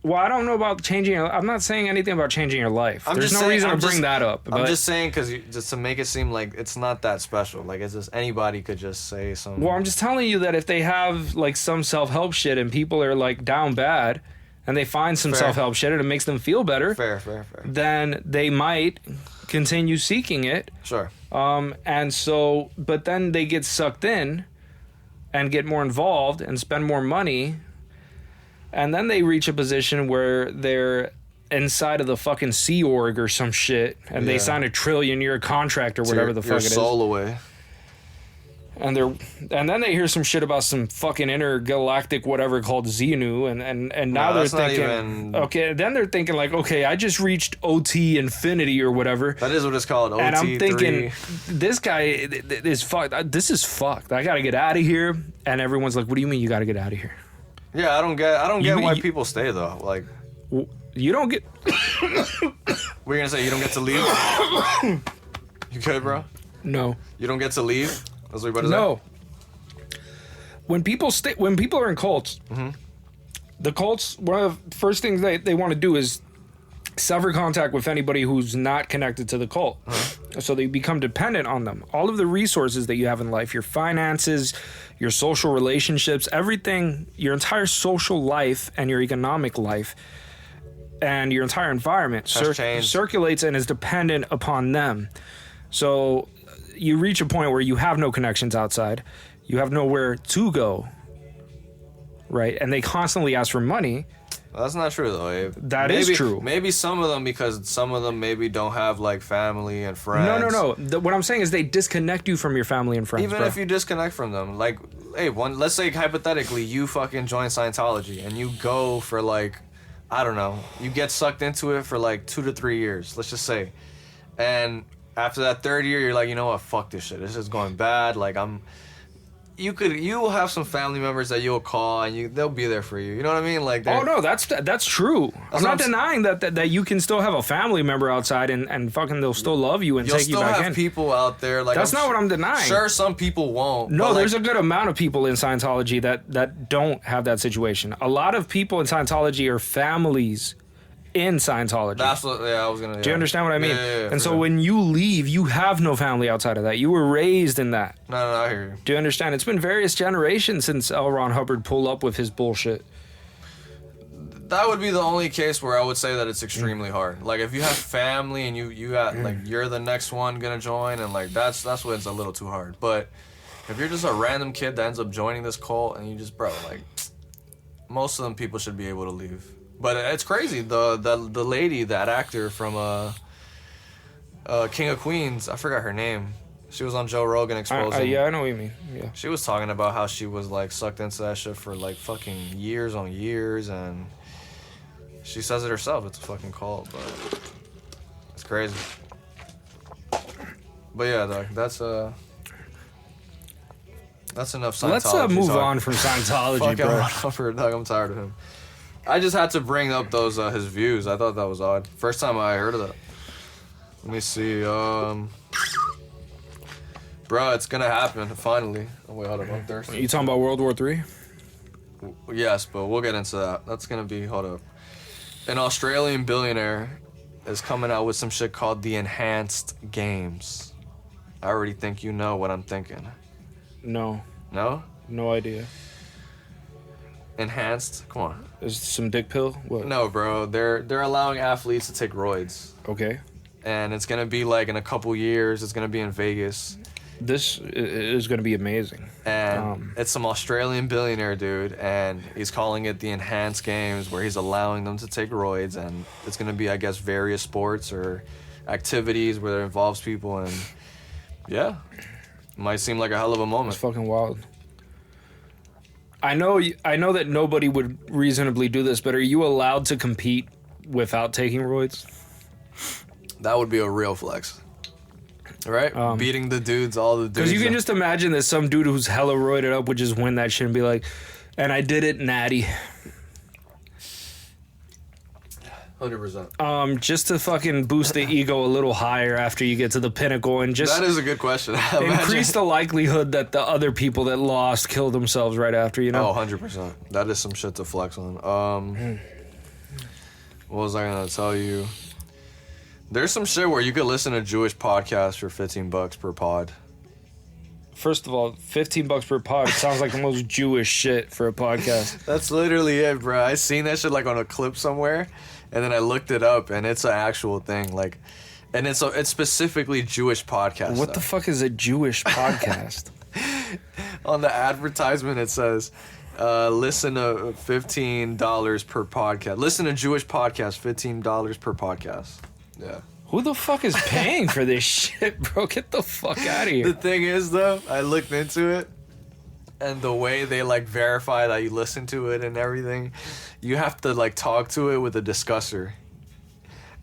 A: Well, I don't know about changing. I'm not saying anything about changing your life. There's no reason to bring that up.
B: I'm just saying because just to make it seem like it's not that special. Like it's just anybody could just say something.
A: Well, I'm just telling you that if they have like some self-help shit and people are like down bad, and they find some self-help shit and it makes them feel better.
B: Fair.
A: Then they might continue seeking it.
B: Sure.
A: And so, but then they get sucked in and get more involved and spend more money. And then they reach a position where they're inside of the fucking Sea Org or some shit, and they sign a $1 trillion contract or whatever the fuck it is.
B: Soul away.
A: And then they hear some shit about some fucking intergalactic whatever called Xenu, and now they're thinking, okay, then they're thinking like, okay, I just reached OT infinity or whatever.
B: That is what it's called, OT.
A: And I'm thinking, this guy is fucked. This is fucked. I gotta get out of here. And everyone's like, what do you mean you gotta get out of here?
B: Yeah, I don't get why people stay though. Like,
A: you don't get.
B: What are you gonna say? You don't get to leave? You good, bro?
A: No.
B: You don't get to leave? That's what you're about to say?
A: No. When people are in cults, the cults, one of the first things they want to do is sever contact with anybody who's not connected to the cult. So they become dependent on them. All of the resources that you have in life, your finances, your social relationships, everything, your entire social life and your economic life and your entire environment circulates and is dependent upon them. So you reach a point where you have no connections outside. You have nowhere to go, right? And they constantly ask for money.
B: Well, that's not true, though, Abe.
A: That is true.
B: Maybe some of them, because some of them maybe don't have, like, family and friends.
A: No. What I'm saying is they disconnect you from your family and friends,
B: Even if you disconnect from them. Like, hey, let's say, hypothetically, you fucking join Scientology, and you go for, like, I don't know, you get sucked into it for, like, 2 to 3 years, let's just say. And after that third year, you're like, you know what, fuck this shit. This is going bad. Like, you will have some family members that you'll call and they'll be there for you. You know what I mean? Like,
A: oh no, that's true. I'm not denying that you can still have a family member outside and fucking they'll still love you and take you back in.
B: You'll still have people out there. Like,
A: that's not what I'm denying.
B: Sure, some people won't.
A: No, there's a good amount of people in Scientology that don't have that situation. A lot of people in Scientology are families in Scientology.
B: That's what, I was gonna.
A: Do you understand what I mean?
B: Yeah,
A: and so when you leave, you have no family outside of that. You were raised in that.
B: No, I hear you.
A: Do you understand? It's been various generations since L. Ron Hubbard pulled up with his bullshit.
B: That would be the only case where I would say that it's extremely hard. Like, if you have family and you got like you're the next one gonna join, and like that's when it's a little too hard. But if you're just a random kid that ends up joining this cult and you just like, most of them people should be able to leave. But it's crazy. The lady, that actor from King of Queens, I forgot her name. She was on Joe Rogan exposing.
A: Yeah, I know what you mean. Yeah.
B: She was talking about how she was like sucked into that shit for like fucking years on years, and she says it herself. It's a fucking cult, but it's crazy. But yeah, dog, that's enough Scientology.
A: Let's move on from Scientology, bro.
B: Hubbard, dog, I'm tired of him. I just had to bring up those his views. I thought that was odd. First time I heard of that. Let me see. Bro, it's gonna happen finally. Oh wait, hold up, I'm thirsty.
A: You talking about World War III?
B: Yes, but we'll get into that. That's gonna be, hold up. An Australian billionaire is coming out with some shit called the Enhanced Games. I already think you know what I'm thinking.
A: No.
B: No?
A: No idea.
B: Enhanced? Come on.
A: Is some dick pill? What?
B: No, bro. They're allowing athletes to take roids.
A: Okay.
B: And it's gonna be like in a couple years. It's gonna be in Vegas,
A: This is going to be amazing.
B: And it's some Australian billionaire dude, and he's calling it the enhanced games, where he's allowing them to take roids, and it's going to be, I guess, various sports or activities where it involves people, and yeah, might seem like a hell of a moment.
A: It's fucking wild. I know that nobody would reasonably do this, but are you allowed to compete without taking roids?
B: That would be a real flex. Right? Beating the dudes, all the dudes.
A: Because you can just imagine that some dude who's hella roided up would just win that shit and be like, and I did it, natty.
B: 100%.
A: Just to fucking boost the ego a little higher after you get to the pinnacle and just...
B: That is a good question.
A: Increase the likelihood that the other people that lost kill themselves right after, you know?
B: Oh, 100%. That is some shit to flex on. What was I going to tell you? There's some shit where you could listen to Jewish podcasts for $15 per pod.
A: First of all, $15 per pod sounds like the most Jewish shit for a podcast.
B: That's literally it, bro. I seen that shit like on a clip somewhere, and then I looked it up, and it's an actual thing. Like, and it's specifically Jewish podcast.
A: What the fuck is a Jewish podcast?
B: On the advertisement, it says, listen to $15 per podcast. Listen to Jewish podcast, $15 per podcast. Yeah.
A: Who the fuck is paying for this shit, bro? Get the fuck out of here.
B: The thing is, though, I looked into it, and the way they, like, verify that you listen to it and everything, you have to, like, talk to it with a discusser.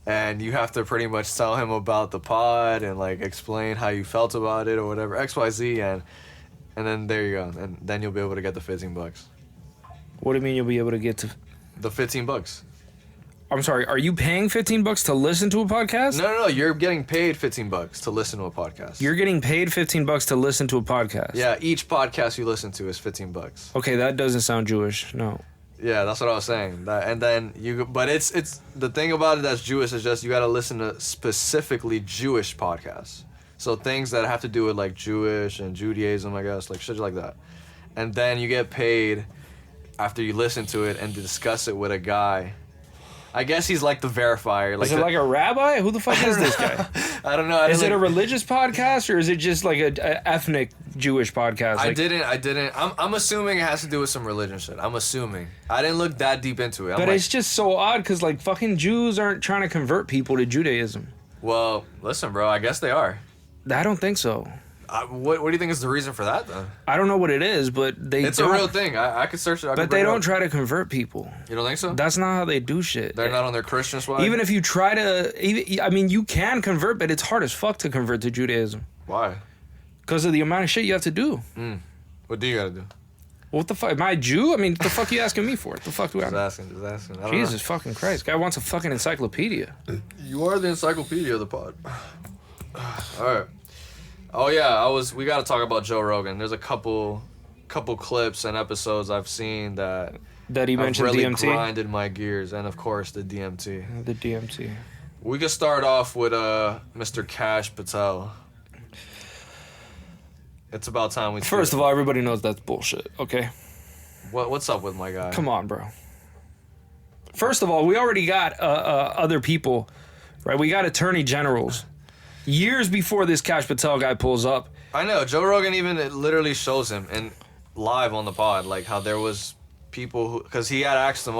B: And you have to pretty much tell him about the pod and, like, explain how you felt about it or whatever, XYZ, and then there you go. And then you'll be able to get the $15.
A: What do you mean you'll be able to get to...
B: The $15.
A: I'm sorry, are you paying $15 to listen to a podcast?
B: No, you're getting paid $15 to listen to a podcast.
A: You're getting paid $15 to listen to a podcast?
B: Yeah, each podcast you listen to is $15.
A: Okay, that doesn't sound Jewish, no.
B: Yeah, that's what I was saying. And then but it's the thing about it that's Jewish is just you got to listen to specifically Jewish podcasts. So things that have to do with like Jewish and Judaism, I guess, like shit like that. And then you get paid after you listen to it and discuss it with a guy. I guess he's like the verifier. Like
A: is it like a rabbi? Who the fuck is this guy?
B: I don't know.
A: Is it a religious podcast or is it just like a ethnic Jewish podcast?
B: I didn't. I'm assuming it has to do with some religion shit. I'm assuming. I didn't look that deep into it.
A: But it's just so odd because like fucking Jews aren't trying to convert people to Judaism.
B: Well, listen, bro. I guess they are.
A: I don't think so.
B: What do you think is the reason for that, then?
A: I don't know what it is, but
B: it's a real thing. I could search it.
A: But they don't try to convert people.
B: You don't think so?
A: That's not how they do shit.
B: They're not on their Christian swag?
A: Even if you try to... I mean, you can convert, but it's hard as fuck to convert to Judaism.
B: Why?
A: Because of the amount of shit you have to do.
B: What do you gotta do?
A: What the fuck? Am I a Jew? I mean, what the fuck are you asking me for? What the fuck do I...
B: Just asking.
A: Jesus fucking Christ. Guy wants a fucking encyclopedia.
B: You are the encyclopedia of the pod. Alright. Oh yeah, we gotta talk about Joe Rogan. There's a couple clips and episodes I've seen that
A: he mentioned
B: really
A: DMT?
B: grinded my gears, and of course the DMT.
A: The DMT.
B: We could start off with Mr. Kash Patel. It's about time we...
A: First of all, everybody knows that's bullshit, okay?
B: What's up with my guy?
A: Come on, bro. First of all, we already got other people, right? We got attorney generals. Years before this Kash Patel guy pulls up.
B: I know. Joe Rogan even literally shows him and live on the pod, like how there was people who... Because he had asked him,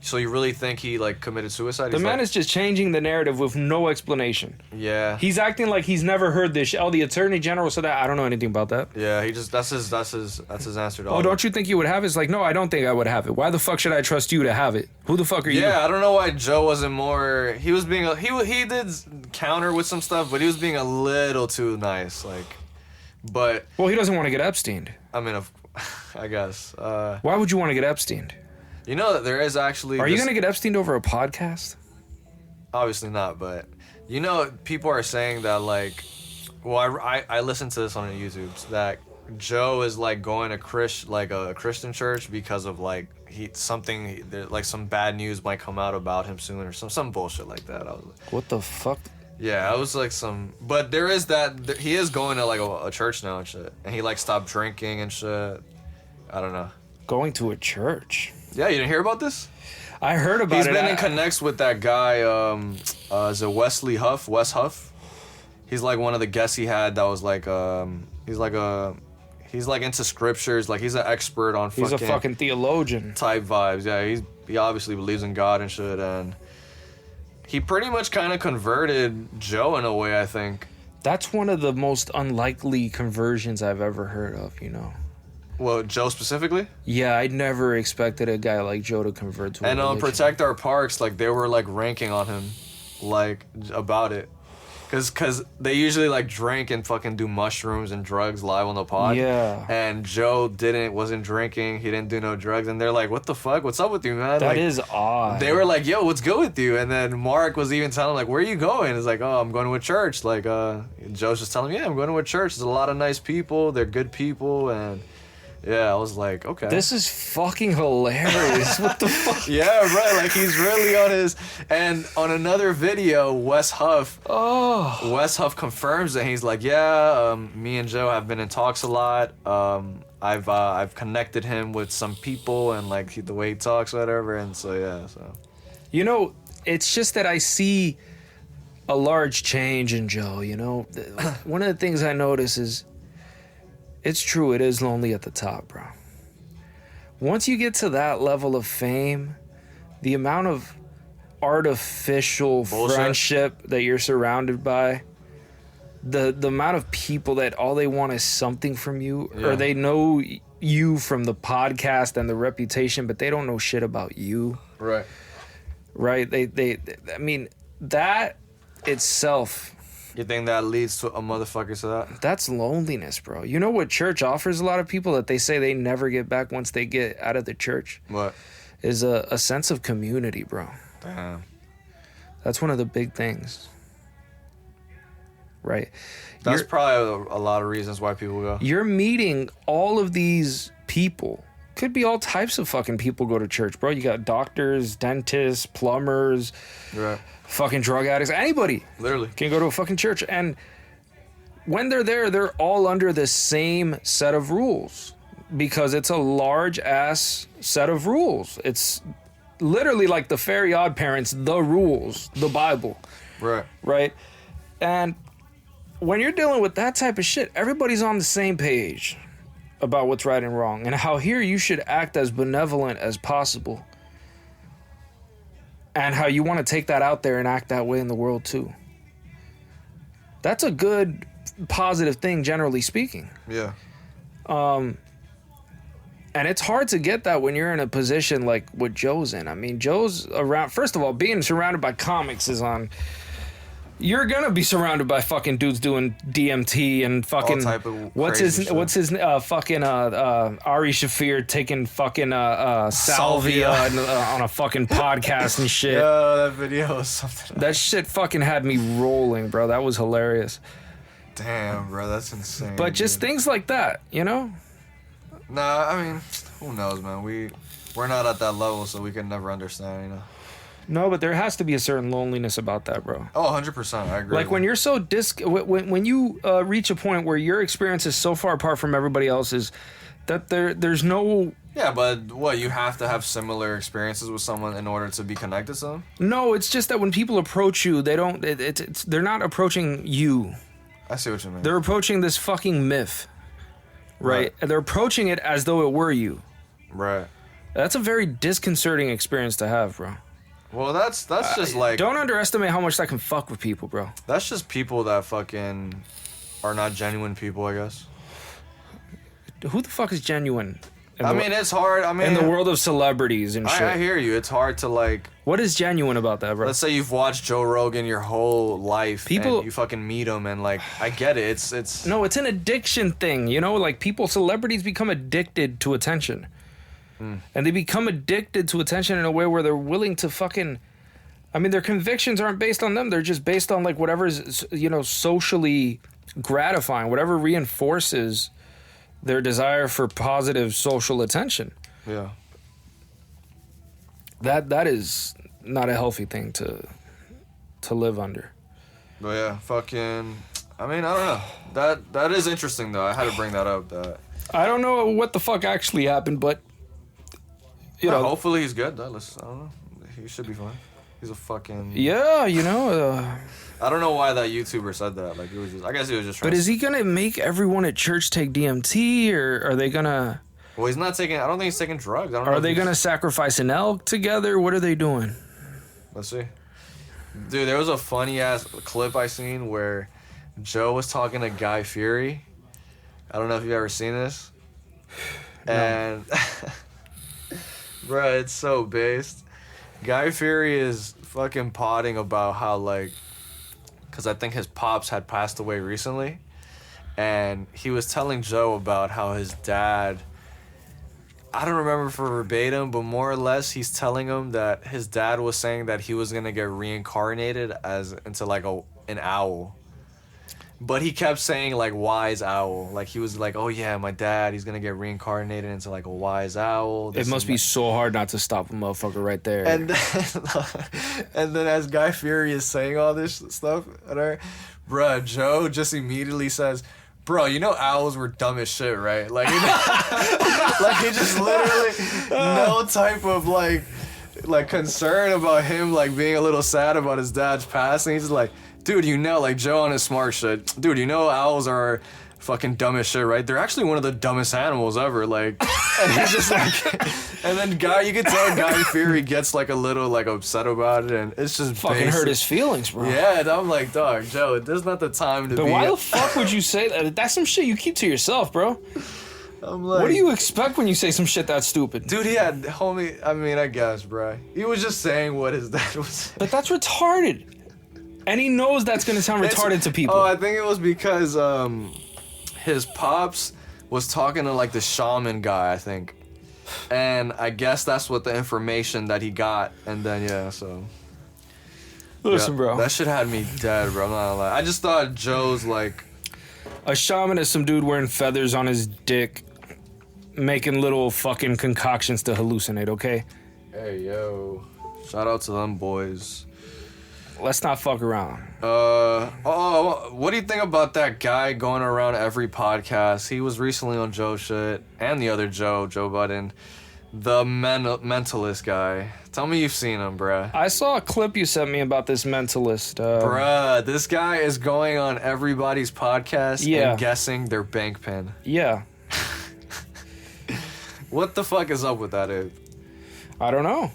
B: so you really think he like committed suicide?
A: The man is just changing the narrative with no explanation.
B: Yeah.
A: He's acting like he's never heard this shit. Oh, the attorney general said that. I don't know anything about that.
B: Yeah, he just... That's his answer to all.
A: Oh, don't you think you would have it? It's like, no, I don't think I would have it. Why the fuck should I trust you to have it? Who the fuck are you?
B: Yeah, I don't know why Joe wasn't more... He was being... He did counter with some stuff, but he was being a little too nice, like... But...
A: Well, he doesn't want to get Epsteined.
B: I mean, I guess.
A: Why would you want to get Epsteined?
B: You know that there is actually...
A: Are you going to get Epsteined over a podcast?
B: Obviously not, but... You know, people are saying that, like... Well, I listened to this on YouTube, that Joe is, like, going to a Christian church because of, like, some bad news might come out about him soon or some bullshit like that. I was like...
A: What the fuck?
B: Yeah, I was like But there is that... He is going to, like, a church now and shit. And he, like, stopped drinking and shit. I don't know.
A: Going to a church?
B: Yeah, you didn't hear about this?
A: I heard about it.
B: He's been in connects with that guy, is it Wes Huff? He's like one of the guests he had that was like he's like into scriptures, like he's an expert on
A: He's a fucking theologian
B: type vibes. Yeah, he obviously believes in God and shit, and he pretty much kind of converted Joe in a way, I think.
A: That's one of the most unlikely conversions I've ever heard of, you know.
B: Well, Joe specifically?
A: Yeah, I never expected a guy like Joe to convert to a religion.
B: And Protect Our Parks, like, they were, like, ranking on him, like, about it. Because they usually, like, drink and fucking do mushrooms and drugs live on the pod.
A: Yeah.
B: And Joe wasn't drinking. He didn't do no drugs. And they're like, what the fuck? What's up with you, man?
A: That
B: like,
A: is odd.
B: They were like, yo, what's good with you? And then Mark was even telling him, like, where are you going? It's like, oh, I'm going to a church. Like, Joe's just telling me, yeah, I'm going to a church. There's a lot of nice people. They're good people. And... yeah, I was like, okay.
A: This is fucking hilarious. What the fuck?
B: Yeah, right. Like, he's really on his... And on another video, Wes Huff confirms that he's like, yeah, me and Joe have been in talks a lot. I've connected him with some people and, like, the way he talks, whatever. And so, yeah, so...
A: You know, it's just that I see a large change in Joe, you know? One of the things I notice is... it's true, it is lonely at the top, bro. Once you get to that level of fame, the amount of artificial friendship that you're surrounded by, the amount of people that all they want is something from you, or they know you from the podcast and the reputation, but they don't know shit about you.
B: Right.
A: Right? I mean, that itself...
B: you think that leads to a motherfucker to that?
A: That's loneliness, bro. You know what church offers a lot of people that they say they never get back once they get out of the church?
B: What?
A: Is a sense of community, bro.
B: Damn.
A: That's one of the big things. Right?
B: That's probably a lot of reasons why people go.
A: You're meeting all of these people. Could be all types of fucking people go to church, bro. You got doctors, dentists, plumbers,
B: right,
A: fucking drug addicts, anybody
B: literally
A: can go to a fucking church. And when they're there, they're all under the same set of rules because it's a large ass set of rules. It's literally like the Fairy Odd Parents, the rules, the Bible. Right. And when you're dealing with that type of shit, everybody's on the same page about what's right and wrong and how here you should act as benevolent as possible and how you want to take that out there and act that way in the world too. That's a good positive thing, generally speaking.
B: Yeah.
A: And it's hard to get that when you're in a position like what Joe's in. I mean, Joe's around, first of all, being surrounded by comics is on... You're gonna be surrounded by fucking dudes doing DMT and fucking
B: all type of
A: what's his fucking Ari Shaffir taking fucking salvia on a fucking podcast and shit.
B: Yeah, that video was something.
A: That shit fucking had me rolling, bro. That was hilarious.
B: Damn, bro, that's insane.
A: But just things like that, you know?
B: Nah, I mean, who knows, man? We're not at that level, so we can never understand, you know.
A: No, but there has to be a certain loneliness about that, bro.
B: Oh, 100%. I agree.
A: Like when you're so when you reach a point where your experience is so far apart from everybody else's that there's no...
B: Yeah, but what, you have to have similar experiences with someone in order to be connected to them?
A: No, it's just that when people approach you, they don't... they're not approaching you.
B: I see what you mean.
A: They're approaching this fucking myth, right? And they're approaching it as though it were you.
B: Right.
A: That's a very disconcerting experience to have, bro.
B: Well, that's just like...
A: Don't underestimate how much that can fuck with people, bro.
B: That's just people that fucking are not genuine people, I guess.
A: Who the fuck is genuine?
B: I mean, it's hard. I mean...
A: in the world of celebrities and shit.
B: I hear you. It's hard to, like...
A: What is genuine about that, bro?
B: Let's say you've watched Joe Rogan your whole life. And you fucking meet him and, like... I get it. It's...
A: No, it's an addiction thing, you know? Like, celebrities become addicted to attention. And they become addicted to attention in a way where they're willing to fucking... I mean, their convictions aren't based on them. They're just based on, like, whatever's, you know, socially gratifying. Whatever reinforces their desire for positive social attention.
B: Yeah.
A: That is not a healthy thing to live under.
B: But yeah, fucking... I mean, I don't know. That is interesting, though. I had to bring that up.
A: I don't know what the fuck actually happened, but... You know,
B: hopefully he's good. I don't know. He should be fine. He's a fucking...
A: Yeah, you know,
B: I don't know why that YouTuber said that. Like, it was just, I guess he was just trying
A: But is he going to make everyone at church take DMT, or are they going to...
B: Well, he's not taking... I don't think he's taking drugs. I don't know.
A: Are they going to sacrifice an elk together? What are they doing?
B: Let's see. Dude, there was a funny-ass clip I seen where Joe was talking to Guy Fieri. I don't know if you've ever seen this. No. And... Bruh, it's so based. Guy Fieri is fucking potting about how, like... Because I think his pops had passed away recently. And he was telling Joe about how his dad... I don't remember for verbatim, but more or less he's telling him that his dad was saying that he was going to get reincarnated into like an owl. But he kept saying like wise owl. Like he was like, oh yeah, my dad, he's going to get reincarnated into like a wise owl.
A: It must be so hard not to stop a motherfucker right there.
B: And then as Guy Fieri is saying all this stuff, bruh, Joe just immediately says, bro, you know owls were dumb as shit, right? Like, like he just literally no type of like concern about him like being a little sad about his dad's passing. He's just like, dude, you know, like Joe on his smart shit. Dude, you know owls are fucking dumb as shit, right? They're actually one of the dumbest animals ever. Like, and he's just like, and then you can tell Guy Fieri gets like a little like upset about it, and it's just
A: fucking hurt his feelings, bro.
B: Yeah, and I'm like, dog, Joe, this is not the time to be.
A: But why the fuck would you say that? That's some shit you keep to yourself, bro.
B: I'm like,
A: what do you expect when you say some shit that's stupid?
B: Dude, he had homie. I mean, I guess, bro. He was just saying what his dad was saying.
A: But that's retarded, and he knows that's gonna sound retarded to people.
B: Oh, I think it was because his pops was talking to like the shaman guy, I think. And I guess that's what the information that he got. And then, yeah, so.
A: Listen,
B: yeah,
A: bro.
B: That shit had me dead, bro. I'm not gonna lie. I just thought Joe's like.
A: A shaman is some dude wearing feathers on his dick, making little fucking concoctions to hallucinate, okay?
B: Hey, yo. Shout out to them boys.
A: Let's not fuck around.
B: What do you think about that guy going around every podcast? He was recently on Joe shit, and the other Joe Budden, the mentalist guy. Tell me you've seen him, bruh.
A: I saw a clip you sent me about this mentalist.
B: Bruh, this guy is going on everybody's podcast and guessing their bank pin.
A: Yeah.
B: What the fuck is up with that, Abe?
A: I don't know.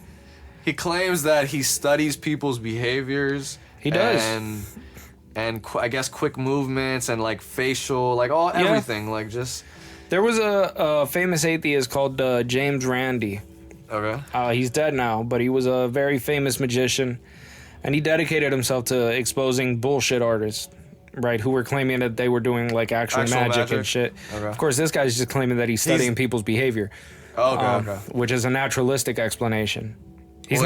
B: He claims that he studies people's behaviors.
A: He does.
B: And I guess quick movements and like facial, like everything. Like just...
A: There was a famous atheist called James Randi.
B: Okay.
A: He's dead now, but he was a very famous magician. And he dedicated himself to exposing bullshit artists, right, who were claiming that they were doing like actual magic and shit. Okay. Of course, this guy's just claiming that he's studying people's behavior.
B: Okay.
A: Which is a naturalistic explanation. He's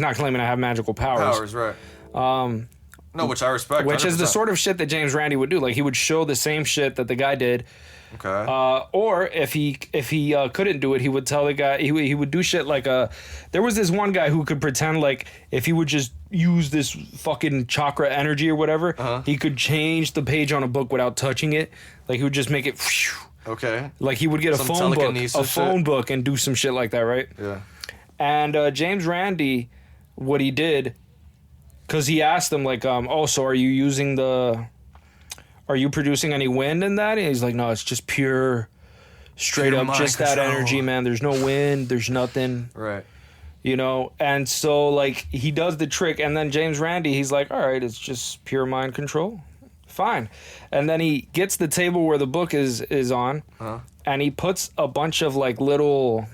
A: not claiming to have magical powers.
B: Right. No, which I respect.
A: Which 100%. Is the sort of shit that James Randi would do. Like he would show the same shit that the guy did.
B: Okay.
A: Or if he couldn't do it, he would tell the guy he would do shit like there was this one guy who could pretend like if he would just use this fucking chakra energy or whatever, he could change the page on a book without touching it. Like he would just make it.
B: Okay.
A: Like he would get a phone book and do some shit like that, right?
B: Yeah.
A: And James Randi, what he did, because he asked him like, so are you producing any wind in that? And he's like, no, it's just pure, straight up, just that energy, man. There's no wind, there's nothing.
B: Right.
A: You know, and so like he does the trick, and then James Randi, he's like, all right, it's just pure mind control. Fine. And then he gets the table where the book is on, and he puts a bunch of like little...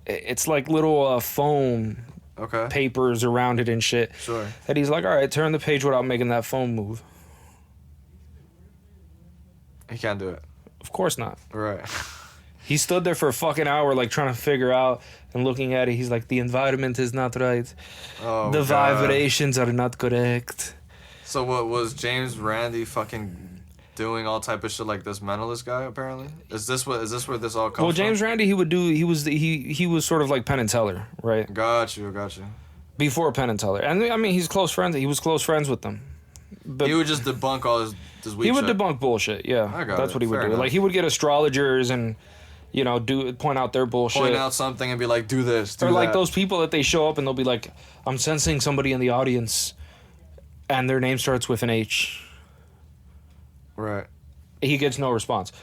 A: It's like little foam papers around it and shit.
B: Sure.
A: And he's like, all right, turn the page without making that foam move.
B: He can't do it.
A: Of course not.
B: Right.
A: He stood there for a fucking hour, like trying to figure out and looking at it. He's like, the environment is not right.
B: Oh,
A: the vibrations are not correct.
B: So what was James Randi fucking doing all type of shit like this mentalist guy apparently? Is this where this all comes from?
A: Well, James Randi, he was sort of like Penn and Teller, right?
B: Got you.
A: Before Penn and Teller. And I mean, he was close friends with them. But
B: he would just debunk all his weak shit.
A: He would debunk bullshit, yeah. That's what he would do. Like he would get astrologers and point out their bullshit.
B: Point out something and be like, do this, do
A: or
B: that.
A: like those people that they show up and they'll be like, I'm sensing somebody in the audience. and their name starts with an H.
B: Right.
A: He gets no response.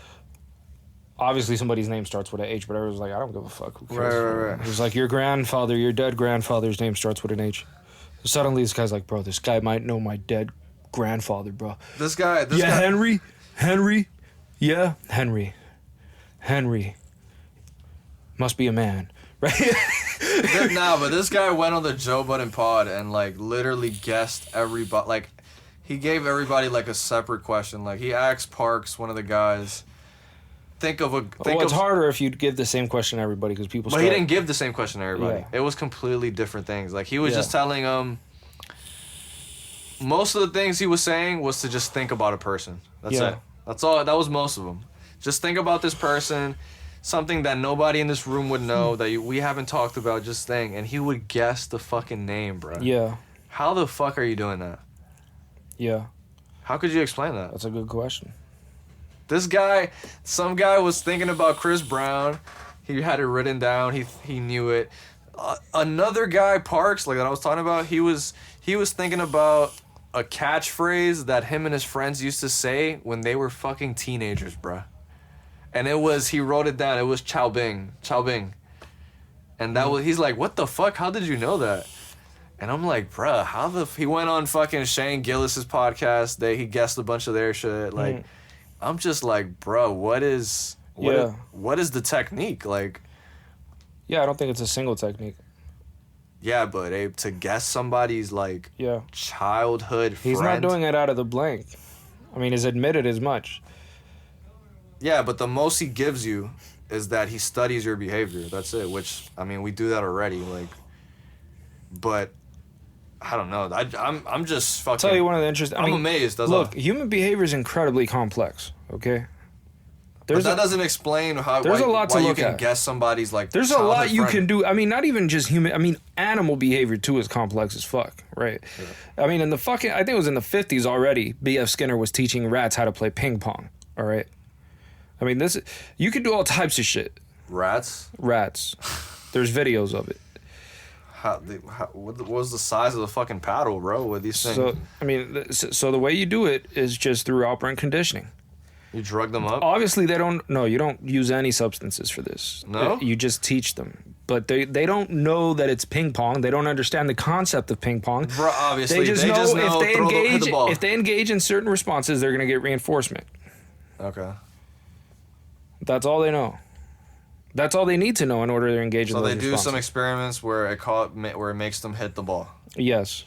A: Obviously, somebody's name starts with an H, but everyone's like, I don't give a fuck. Who cares?
B: Right.
A: It was like, your dead grandfather's name starts with an H. Suddenly, this guy's like, bro, this guy might know my dead grandfather, bro.
B: This guy.
A: Henry. Yeah, Henry. Must be a man, right?
B: But this guy went on the Joe Budden pod and like literally guessed everybody. Like, he gave everybody like a separate question. Like, he asked Parks, one of the guys,
A: it's harder if you give the same question to everybody because people.
B: But he didn't give the same question to everybody.
A: Yeah.
B: It was completely different things. Like, he was just telling them. Most of the things he was saying was to just think about a person. That's it. That's all. That was most of them. Just think about this person, something that nobody in this room would know that we haven't talked about. Just think, and he would guess the fucking name, bro.
A: Yeah.
B: How the fuck are you doing that?
A: Yeah.
B: How could you explain that?
A: That's a good question.
B: This guy, some guy was thinking about Chris Brown. He had it written down. He knew it. Another guy, Parks, like that I was talking about, he was thinking about a catchphrase that him and his friends used to say when they were fucking teenagers, bruh. And he wrote it down. It was Chow Bing. And that was, he's like, what the fuck? How did you know that? And I'm like, bruh, he went on fucking Shane Gillis's podcast. He guessed a bunch of their shit. Like, I'm just like, bro, what is the technique? Like,
A: yeah, I don't think it's a single technique.
B: Yeah, but Abe, to guess somebody's like childhood friend.
A: He's not doing it out of the blank. I mean, he's admitted as much.
B: Yeah, but the most he gives you is that he studies your behavior. That's it. Which, I mean, we do that already. Like, but I don't know. I'm just fucking.
A: I'll tell you one of the interesting.
B: I'm amazed.
A: Look, human behavior is incredibly complex. Okay.
B: But that doesn't explain why you can guess somebody's like.
A: There's a lot you can do. I mean, not even just human. I mean, animal behavior too is complex as fuck, right? Yeah. I mean, I think it was in the 50s already. B.F. Skinner was teaching rats how to play ping pong. All right. I mean, you can do all types of shit.
B: Rats.
A: There's videos of it.
B: What was the size of the fucking paddle, bro? With these things.
A: So I mean, so the way you do it is just through operant conditioning.
B: You drug them up?
A: Obviously, you don't use any substances for this.
B: No?
A: You just teach them. But they don't know that it's ping pong. They don't understand the concept of ping pong.
B: Bro, obviously,
A: they just know
B: hit the ball.
A: If they engage in certain responses, they're going to get reinforcement.
B: Okay.
A: That's all they know. That's all they need to know in order to engage in those responses.
B: So they do some experiments where it makes them hit the ball.
A: Yes.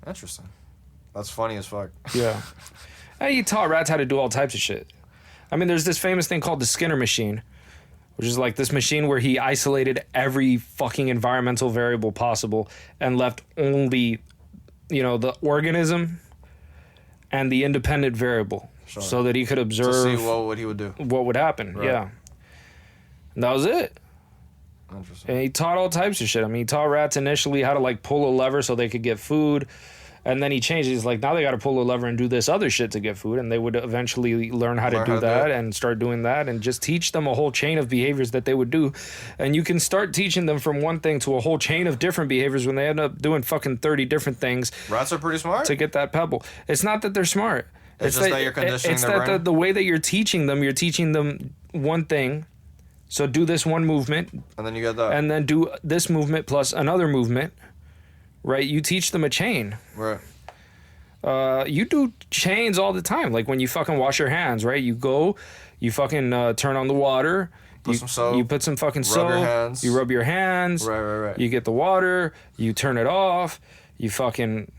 B: Interesting. That's funny as fuck.
A: Yeah. And he taught rats how to do all types of shit. I mean, there's this famous thing called the Skinner machine, which is like this machine where he isolated every fucking environmental variable possible and left only, the organism and the independent variable, so that he could observe
B: to see what he would do,
A: what would happen. Right. Yeah, and that was it.
B: Interesting.
A: And he taught all types of shit. I mean, he taught rats initially how to like pull a lever so they could get food. And then he changed. He's like, now they got to pull a lever and do this other shit to get food. And they would eventually learn how to do that and start doing that and just teach them a whole chain of behaviors that they would do. And you can start teaching them from one thing to a whole chain of different behaviors when they end up doing fucking 30 different things.
B: Rats are pretty smart.
A: To get that pebble. It's not that they're smart.
B: It's just that you're conditioning their brain.
A: It's that the way that you're teaching them one thing. So do this one movement.
B: And then you get that.
A: And then do this movement plus another movement. Right? You teach them a chain.
B: Right.
A: You do chains all the time. Like when you fucking wash your hands, right? You go, you fucking turn on the water.
B: Put some soap.
A: You put some fucking soap.
B: Rub your hands.
A: You rub your hands.
B: Right.
A: You get the water. You turn it off. You fucking,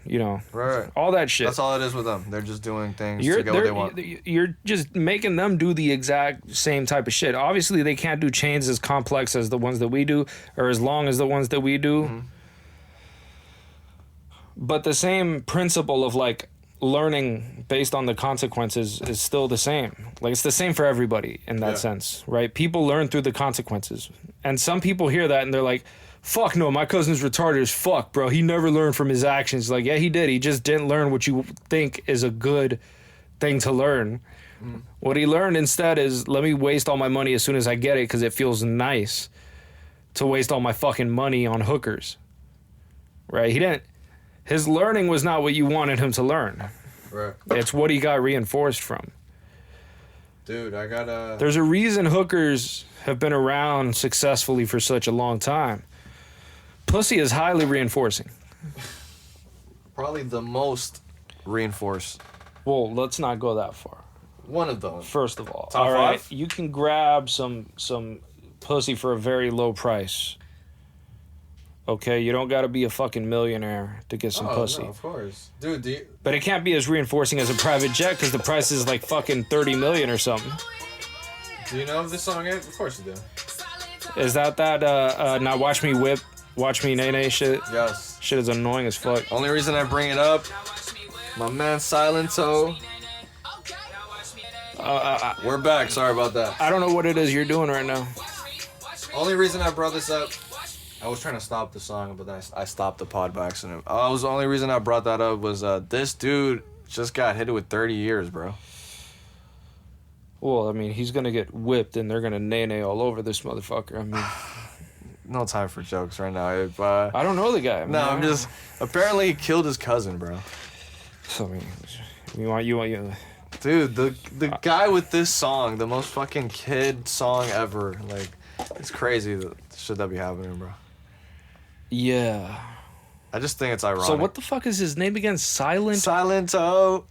B: Right.
A: all that shit.
B: That's all it is with them. They're just doing things to get what they want.
A: You're just making them do the exact same type of shit. Obviously, they can't do chains as complex as the ones that we do or as long as the ones that we do. Mm-hmm. But the same principle of like learning based on the consequences is still the same. Like it's the same for everybody in that sense, right? People learn through the consequences. And some people hear that and they're like, fuck no, my cousin's retarded as fuck, bro. He never learned from his actions. Like, yeah, he did. He just didn't learn what you think is a good thing to learn. Mm. What he learned instead is, let me waste all my money as soon as I get it because it feels nice to waste all my fucking money on hookers. Right? His learning was not what you wanted him to learn.
B: Right.
A: It's what he got reinforced from.
B: Dude, I gotta...
A: There's a reason hookers have been around successfully for such a long time. Pussy is highly reinforcing.
B: Probably the most reinforced.
A: Well, let's not go that far.
B: One of them.
A: First of all.
B: Top
A: all right,
B: five?
A: you can grab some pussy for a very low price. Okay, you don't got to be a fucking millionaire to get some pussy.
B: No, of course. Dude,
A: But it can't be as reinforcing as a private jet because the price is like fucking 30 million or something.
B: do you know of this song yet? Of course you do.
A: Is that now watch me whip, watch me nay shit?
B: Yes.
A: Shit is annoying as fuck.
B: Only reason I bring it up, my man Silento. We're back. Sorry about that.
A: I don't know what it is you're doing right now.
B: Only reason I brought this up, I was trying to stop the song, but then I stopped the pod by accident. The only reason I brought that up was this dude just got hit with 30 years, bro.
A: Well, I mean, he's gonna get whipped and they're gonna nay all over this motherfucker. I mean,
B: No time for jokes right now.
A: I don't know the guy.
B: No, I'm just... Apparently he killed his cousin, bro.
A: I mean, you want.
B: Dude, the guy with this song, the most fucking kid song ever. Like, it's crazy the shit that be happening, bro.
A: Yeah.
B: I just think it's ironic.
A: So what the fuck is his name again?
B: Silento.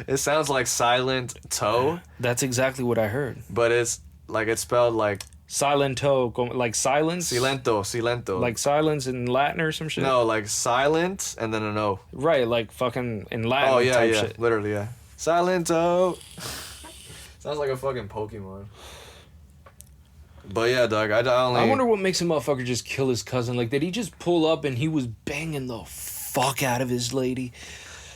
B: It sounds like silent toe,
A: That's exactly what I heard.
B: but it's spelled like
A: Silento, like silence.
B: silento.
A: Like silence in Latin or some shit.
B: No, like silent and then an O.
A: Right, like fucking in Latin
B: Oh yeah,
A: type
B: yeah,
A: shit.
B: literally, yeah. Silento. Sounds like a fucking Pokemon. But yeah, dog,
A: I wonder what makes a motherfucker just kill his cousin. Like, did he just pull up and he was banging the fuck out of his lady?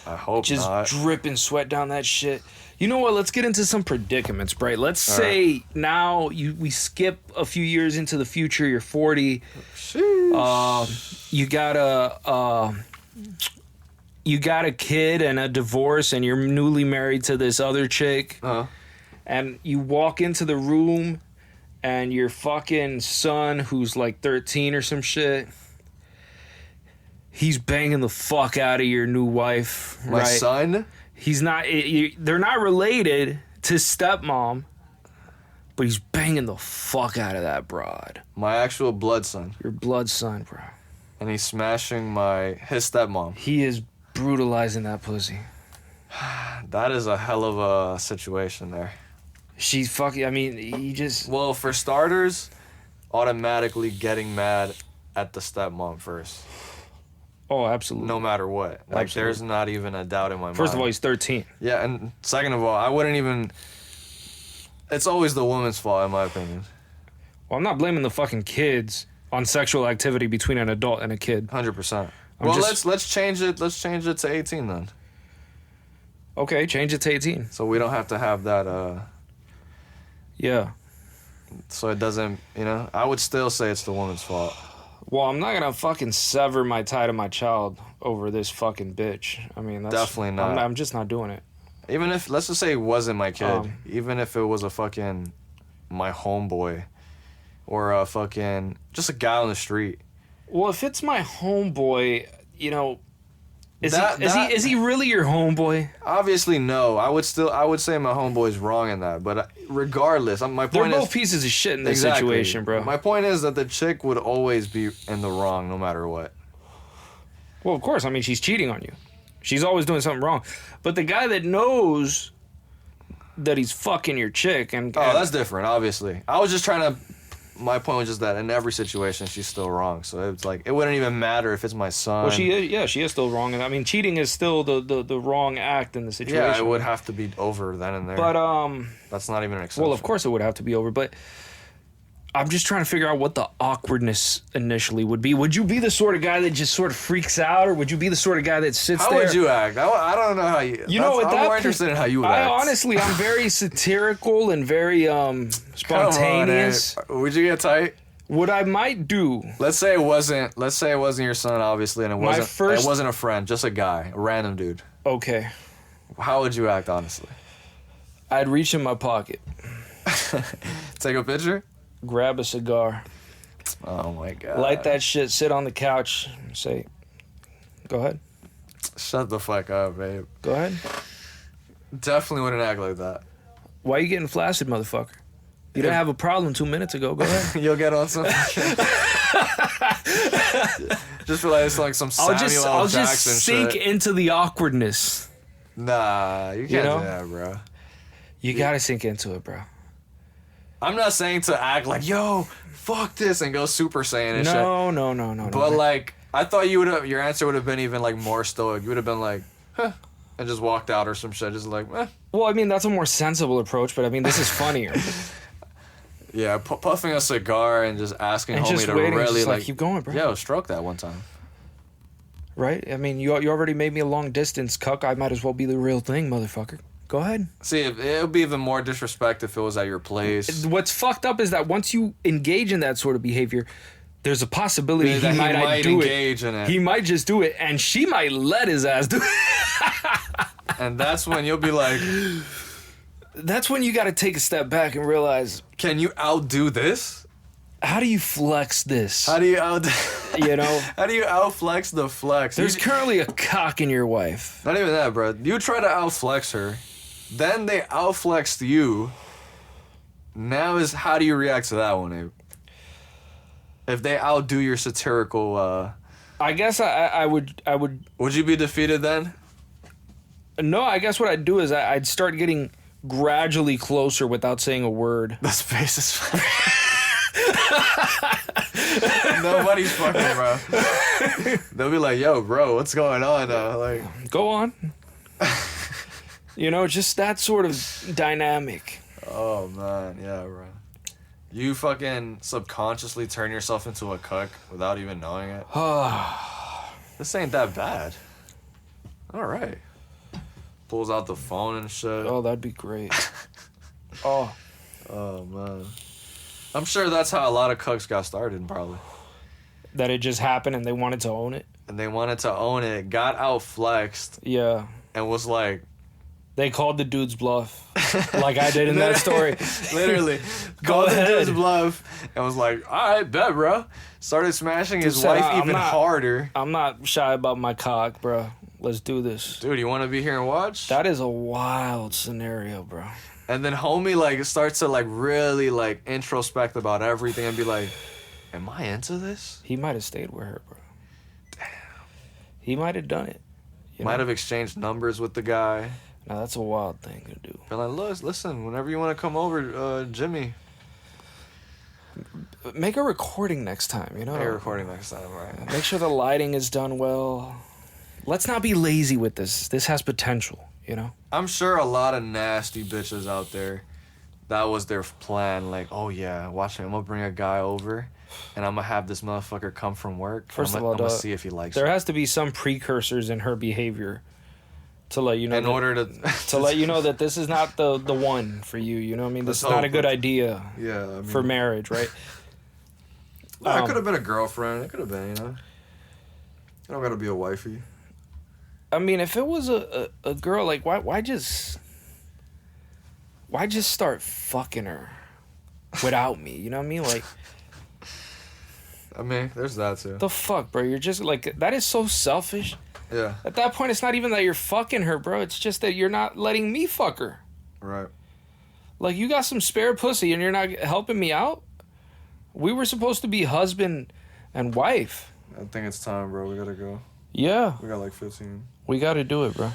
B: I hope
A: Just
B: not.
A: dripping sweat down that shit. You know what? Let's get into some predicaments, Bright. Let's say now we skip a few years into the future. You're 40.
B: Sheesh.
A: You got a kid and a divorce, and you're newly married to this other chick.
B: Uh-huh.
A: And you walk into the room, and your fucking son, who's like 13 or some shit, he's banging the fuck out of your new wife.
B: My
A: right?
B: son?
A: He's not. They're not related to stepmom, but he's banging the fuck out of that broad.
B: My actual blood son.
A: Your blood son, bro.
B: And he's smashing his stepmom.
A: He is brutalizing that pussy.
B: That is a hell of a situation there.
A: She's fucking. I mean, he just.
B: Well, for starters, automatically getting mad at the stepmom first.
A: Oh, absolutely.
B: No matter what. Like,
A: Absolutely.
B: there's not even a doubt in my mind.
A: First of all, he's 13.
B: Yeah, and second of all, I wouldn't even... It's always the woman's fault, in my opinion.
A: Well, I'm not blaming the fucking kids on sexual activity between an adult and a kid.
B: 100%. Let's change it. Let's change it to 18 then.
A: Okay, change it to 18.
B: So we don't have to have that,
A: Yeah.
B: so it doesn't, I would still say it's the woman's fault.
A: Well, I'm not gonna fucking sever my tie to my child over this fucking bitch. I mean, that's...
B: Definitely not.
A: I'm just not doing it.
B: Even if, let's just say it wasn't my kid. Even if it was a fucking, my homeboy. Or a fucking, just a guy on the street.
A: Well, if it's my homeboy, is he really your homeboy?
B: Obviously, no. I would say my homeboy's wrong in that. But regardless, my
A: They're
B: point
A: both
B: is...
A: pieces of shit in this
B: Exactly.
A: situation, bro.
B: My point is that the chick would always be in the wrong no matter what.
A: Well, of course. I mean, she's cheating on you. She's always doing something wrong. But the guy that knows that he's fucking your chick and...
B: That's different, obviously. I was just trying to... My point was just that in every situation, she's still wrong. So it's like, it wouldn't even matter if it's my son.
A: Well, she is still wrong. And I mean, cheating is still the wrong act in the situation.
B: Yeah, it would have to be over then and there.
A: But,
B: that's not even an exception.
A: well, of course it would have to be over, but I'm just trying to figure out what the awkwardness initially would be. Would you be the sort of guy that just sort of freaks out, or would you be the sort of guy that sits
B: How
A: there?
B: would you act? I don't know how you... I'm more interested in how you would act.
A: Honestly, I'm very satirical and very spontaneous.
B: Come on, would you get tight?
A: What I might do...
B: Let's say it wasn't your son, obviously, and it wasn't a friend, just a guy, a random dude.
A: Okay.
B: How would you act, honestly?
A: I'd reach in my pocket.
B: Take a picture?
A: Grab a cigar.
B: Oh my god.
A: Light that shit, sit on the couch, and say, Go ahead.
B: Shut the fuck up, babe.
A: Go ahead.
B: Definitely wouldn't act like that.
A: Why are you getting flaccid, motherfucker? You didn't have a problem 2 minutes ago. Go ahead.
B: You'll get on some. Just realize like some Samuel
A: I'll
B: Jackson
A: just sink
B: shit.
A: into the awkwardness.
B: Nah, you can't do that, bro.
A: You gotta sink into it, bro.
B: I'm not saying to act like, yo, fuck this and go Super Saiyan and shit.
A: No.
B: But like, I thought you would have. Your answer would have been even like more stoic. You would have been like, huh, and just walked out or some shit. Just like, eh.
A: Well, I mean, that's a more sensible approach, but I mean, this is funnier.
B: Yeah, puffing a cigar and just asking
A: and
B: homie
A: just
B: to
A: waiting,
B: really
A: just
B: like
A: keep going, bro.
B: Yo, stroke that one time.
A: Right? I mean, you already made me a long distance, Cuck. I might as well be the real thing, motherfucker. Go ahead.
B: See, it would be even more disrespect if it was at your place.
A: What's fucked up is that once you engage in that sort of behavior, there's a possibility
B: that
A: he might do
B: engage
A: it.
B: in it.
A: He might just do it, and she might let his ass do it.
B: And that's when you'll be like...
A: That's when you got to take a step back and realize...
B: Can you outdo this?
A: How do you flex this?
B: How do you out...
A: You know?
B: How do you outflex the flex?
A: There's currently a cock in your wife.
B: Not even that, bro. You try to outflex her. Then they outflexed you. Now is how do you react to that one, Abe? If they outdo your satirical...
A: I guess I would...
B: Would you be defeated then?
A: No, I guess what I'd do is I'd start getting gradually closer without saying a word.
B: That's face is funny. Nobody's fucking, bro. They'll be like, yo, bro, what's going on? Like,
A: go on. You know, just that sort of dynamic.
B: Oh, man. Yeah, bro. You fucking subconsciously turn yourself into a cuck without even knowing it. This ain't that bad. All right. Pulls out the phone and shit.
A: Oh, that'd be great. Oh,
B: man. I'm sure that's how a lot of cucks got started, probably.
A: That it just happened and they wanted to own it?
B: And they wanted to own it, got outflexed.
A: Yeah.
B: And was like...
A: They called the dude's bluff. Like I did in that story.
B: Literally. Called the dude's bluff and was like, all right, bet, bro. Started smashing his wife even harder.
A: I'm not shy about my cock, bro. Let's do this.
B: Dude, you want to be here and watch?
A: That is a wild scenario, bro.
B: And then homie like starts to like really like introspect about everything and be like, am I into this?
A: He might have stayed with her, bro.
B: Damn.
A: He might have done it.
B: Might have exchanged numbers with the guy.
A: Now that's a wild thing to do.
B: Be like, look, listen, whenever you want to come over, Jimmy.
A: Make a recording next time, you know?
B: Make a recording next time, right?
A: Make sure the lighting is done well. Let's not be lazy with this. This has potential, you know?
B: I'm sure a lot of nasty bitches out there, that was their plan. Like, oh yeah, watch me. I'm going to bring a guy over, and I'm going to have this motherfucker come from work.
A: First of all,
B: I'm going to see if he likes
A: there
B: it.
A: has to be some precursors in her behavior to let you know to let you know that this is not the one for you. You know what I mean? This is not a good idea for marriage, right?
B: Well, it could have been a girlfriend. It could have been, you know? You don't got to be a wifey.
A: I mean, if it was a girl, like, why just start fucking her without me? You know what I mean? Like,
B: I mean, there's that too.
A: The fuck, bro? You're just like, that is so selfish.
B: Yeah.
A: At that point, it's not even that you're fucking her, bro. It's just that you're not letting me fuck her.
B: Right.
A: Like, you got some spare pussy and you're not helping me out? We were supposed to be husband and wife.
B: I think it's time, bro. We gotta go.
A: Yeah.
B: We got like 15.
A: We gotta do it, bro.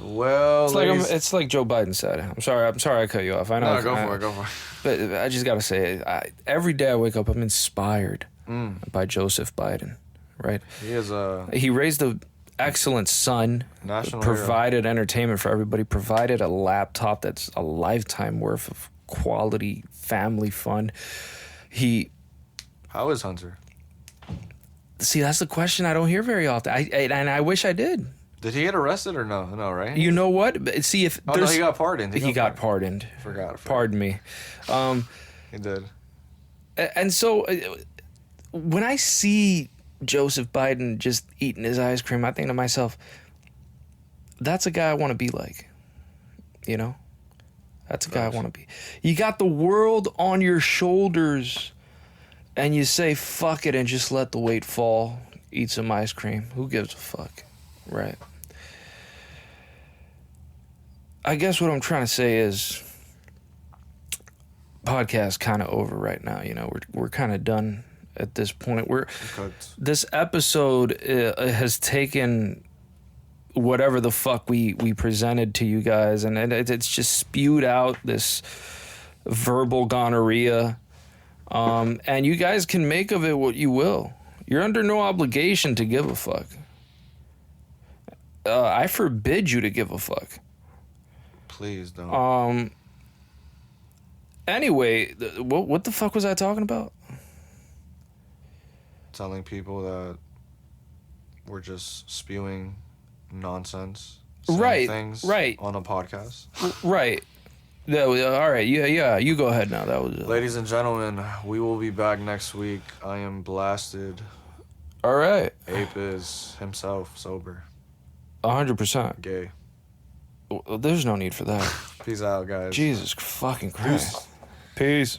B: Well,
A: it's like Joe Biden said. I'm sorry I cut you off. I know.
B: No, go for it.
A: But I just gotta say, every day I wake up, I'm inspired by Joseph Biden. Right? He raised an excellent son, provided entertainment for everybody, provided a laptop that's a lifetime worth of quality family fun.
B: How is Hunter?
A: See, that's the question I don't hear very often. I wish I did.
B: Did he get arrested or no? No, right?
A: You know what? See, if
B: no, he got pardoned.
A: He got pardoned.
B: Forgot.
A: Pardon me.
B: He did.
A: And so when I see Joseph Biden just eating his ice cream, I think to myself, that's a guy I want to be like. You know? That's a guy I want to be. You got the world on your shoulders and you say fuck it and just let the weight fall. eat some ice cream. Who gives a fuck, right? I guess what I'm trying to say is, podcast kind of over right now. You know, we're kind of done at this point. This episode has taken whatever the fuck we presented to you guys, and it's just spewed out this verbal gonorrhea, and you guys can make of it what you will. You're under no obligation to give a fuck. I forbid you to give a fuck.
B: Please don't.
A: Anyway, what the fuck was I talking about?
B: Telling people that we're just spewing nonsense,
A: right?
B: Things
A: right
B: on a podcast,
A: right? All right, yeah. You go ahead now. That was it.
B: Ladies and gentlemen, we will be back next week. I am blasted.
A: All right.
B: Ape is himself sober.
A: 100%.
B: Gay.
A: Well, there's no need for that.
B: Peace out, guys.
A: Jesus fucking Christ. Peace.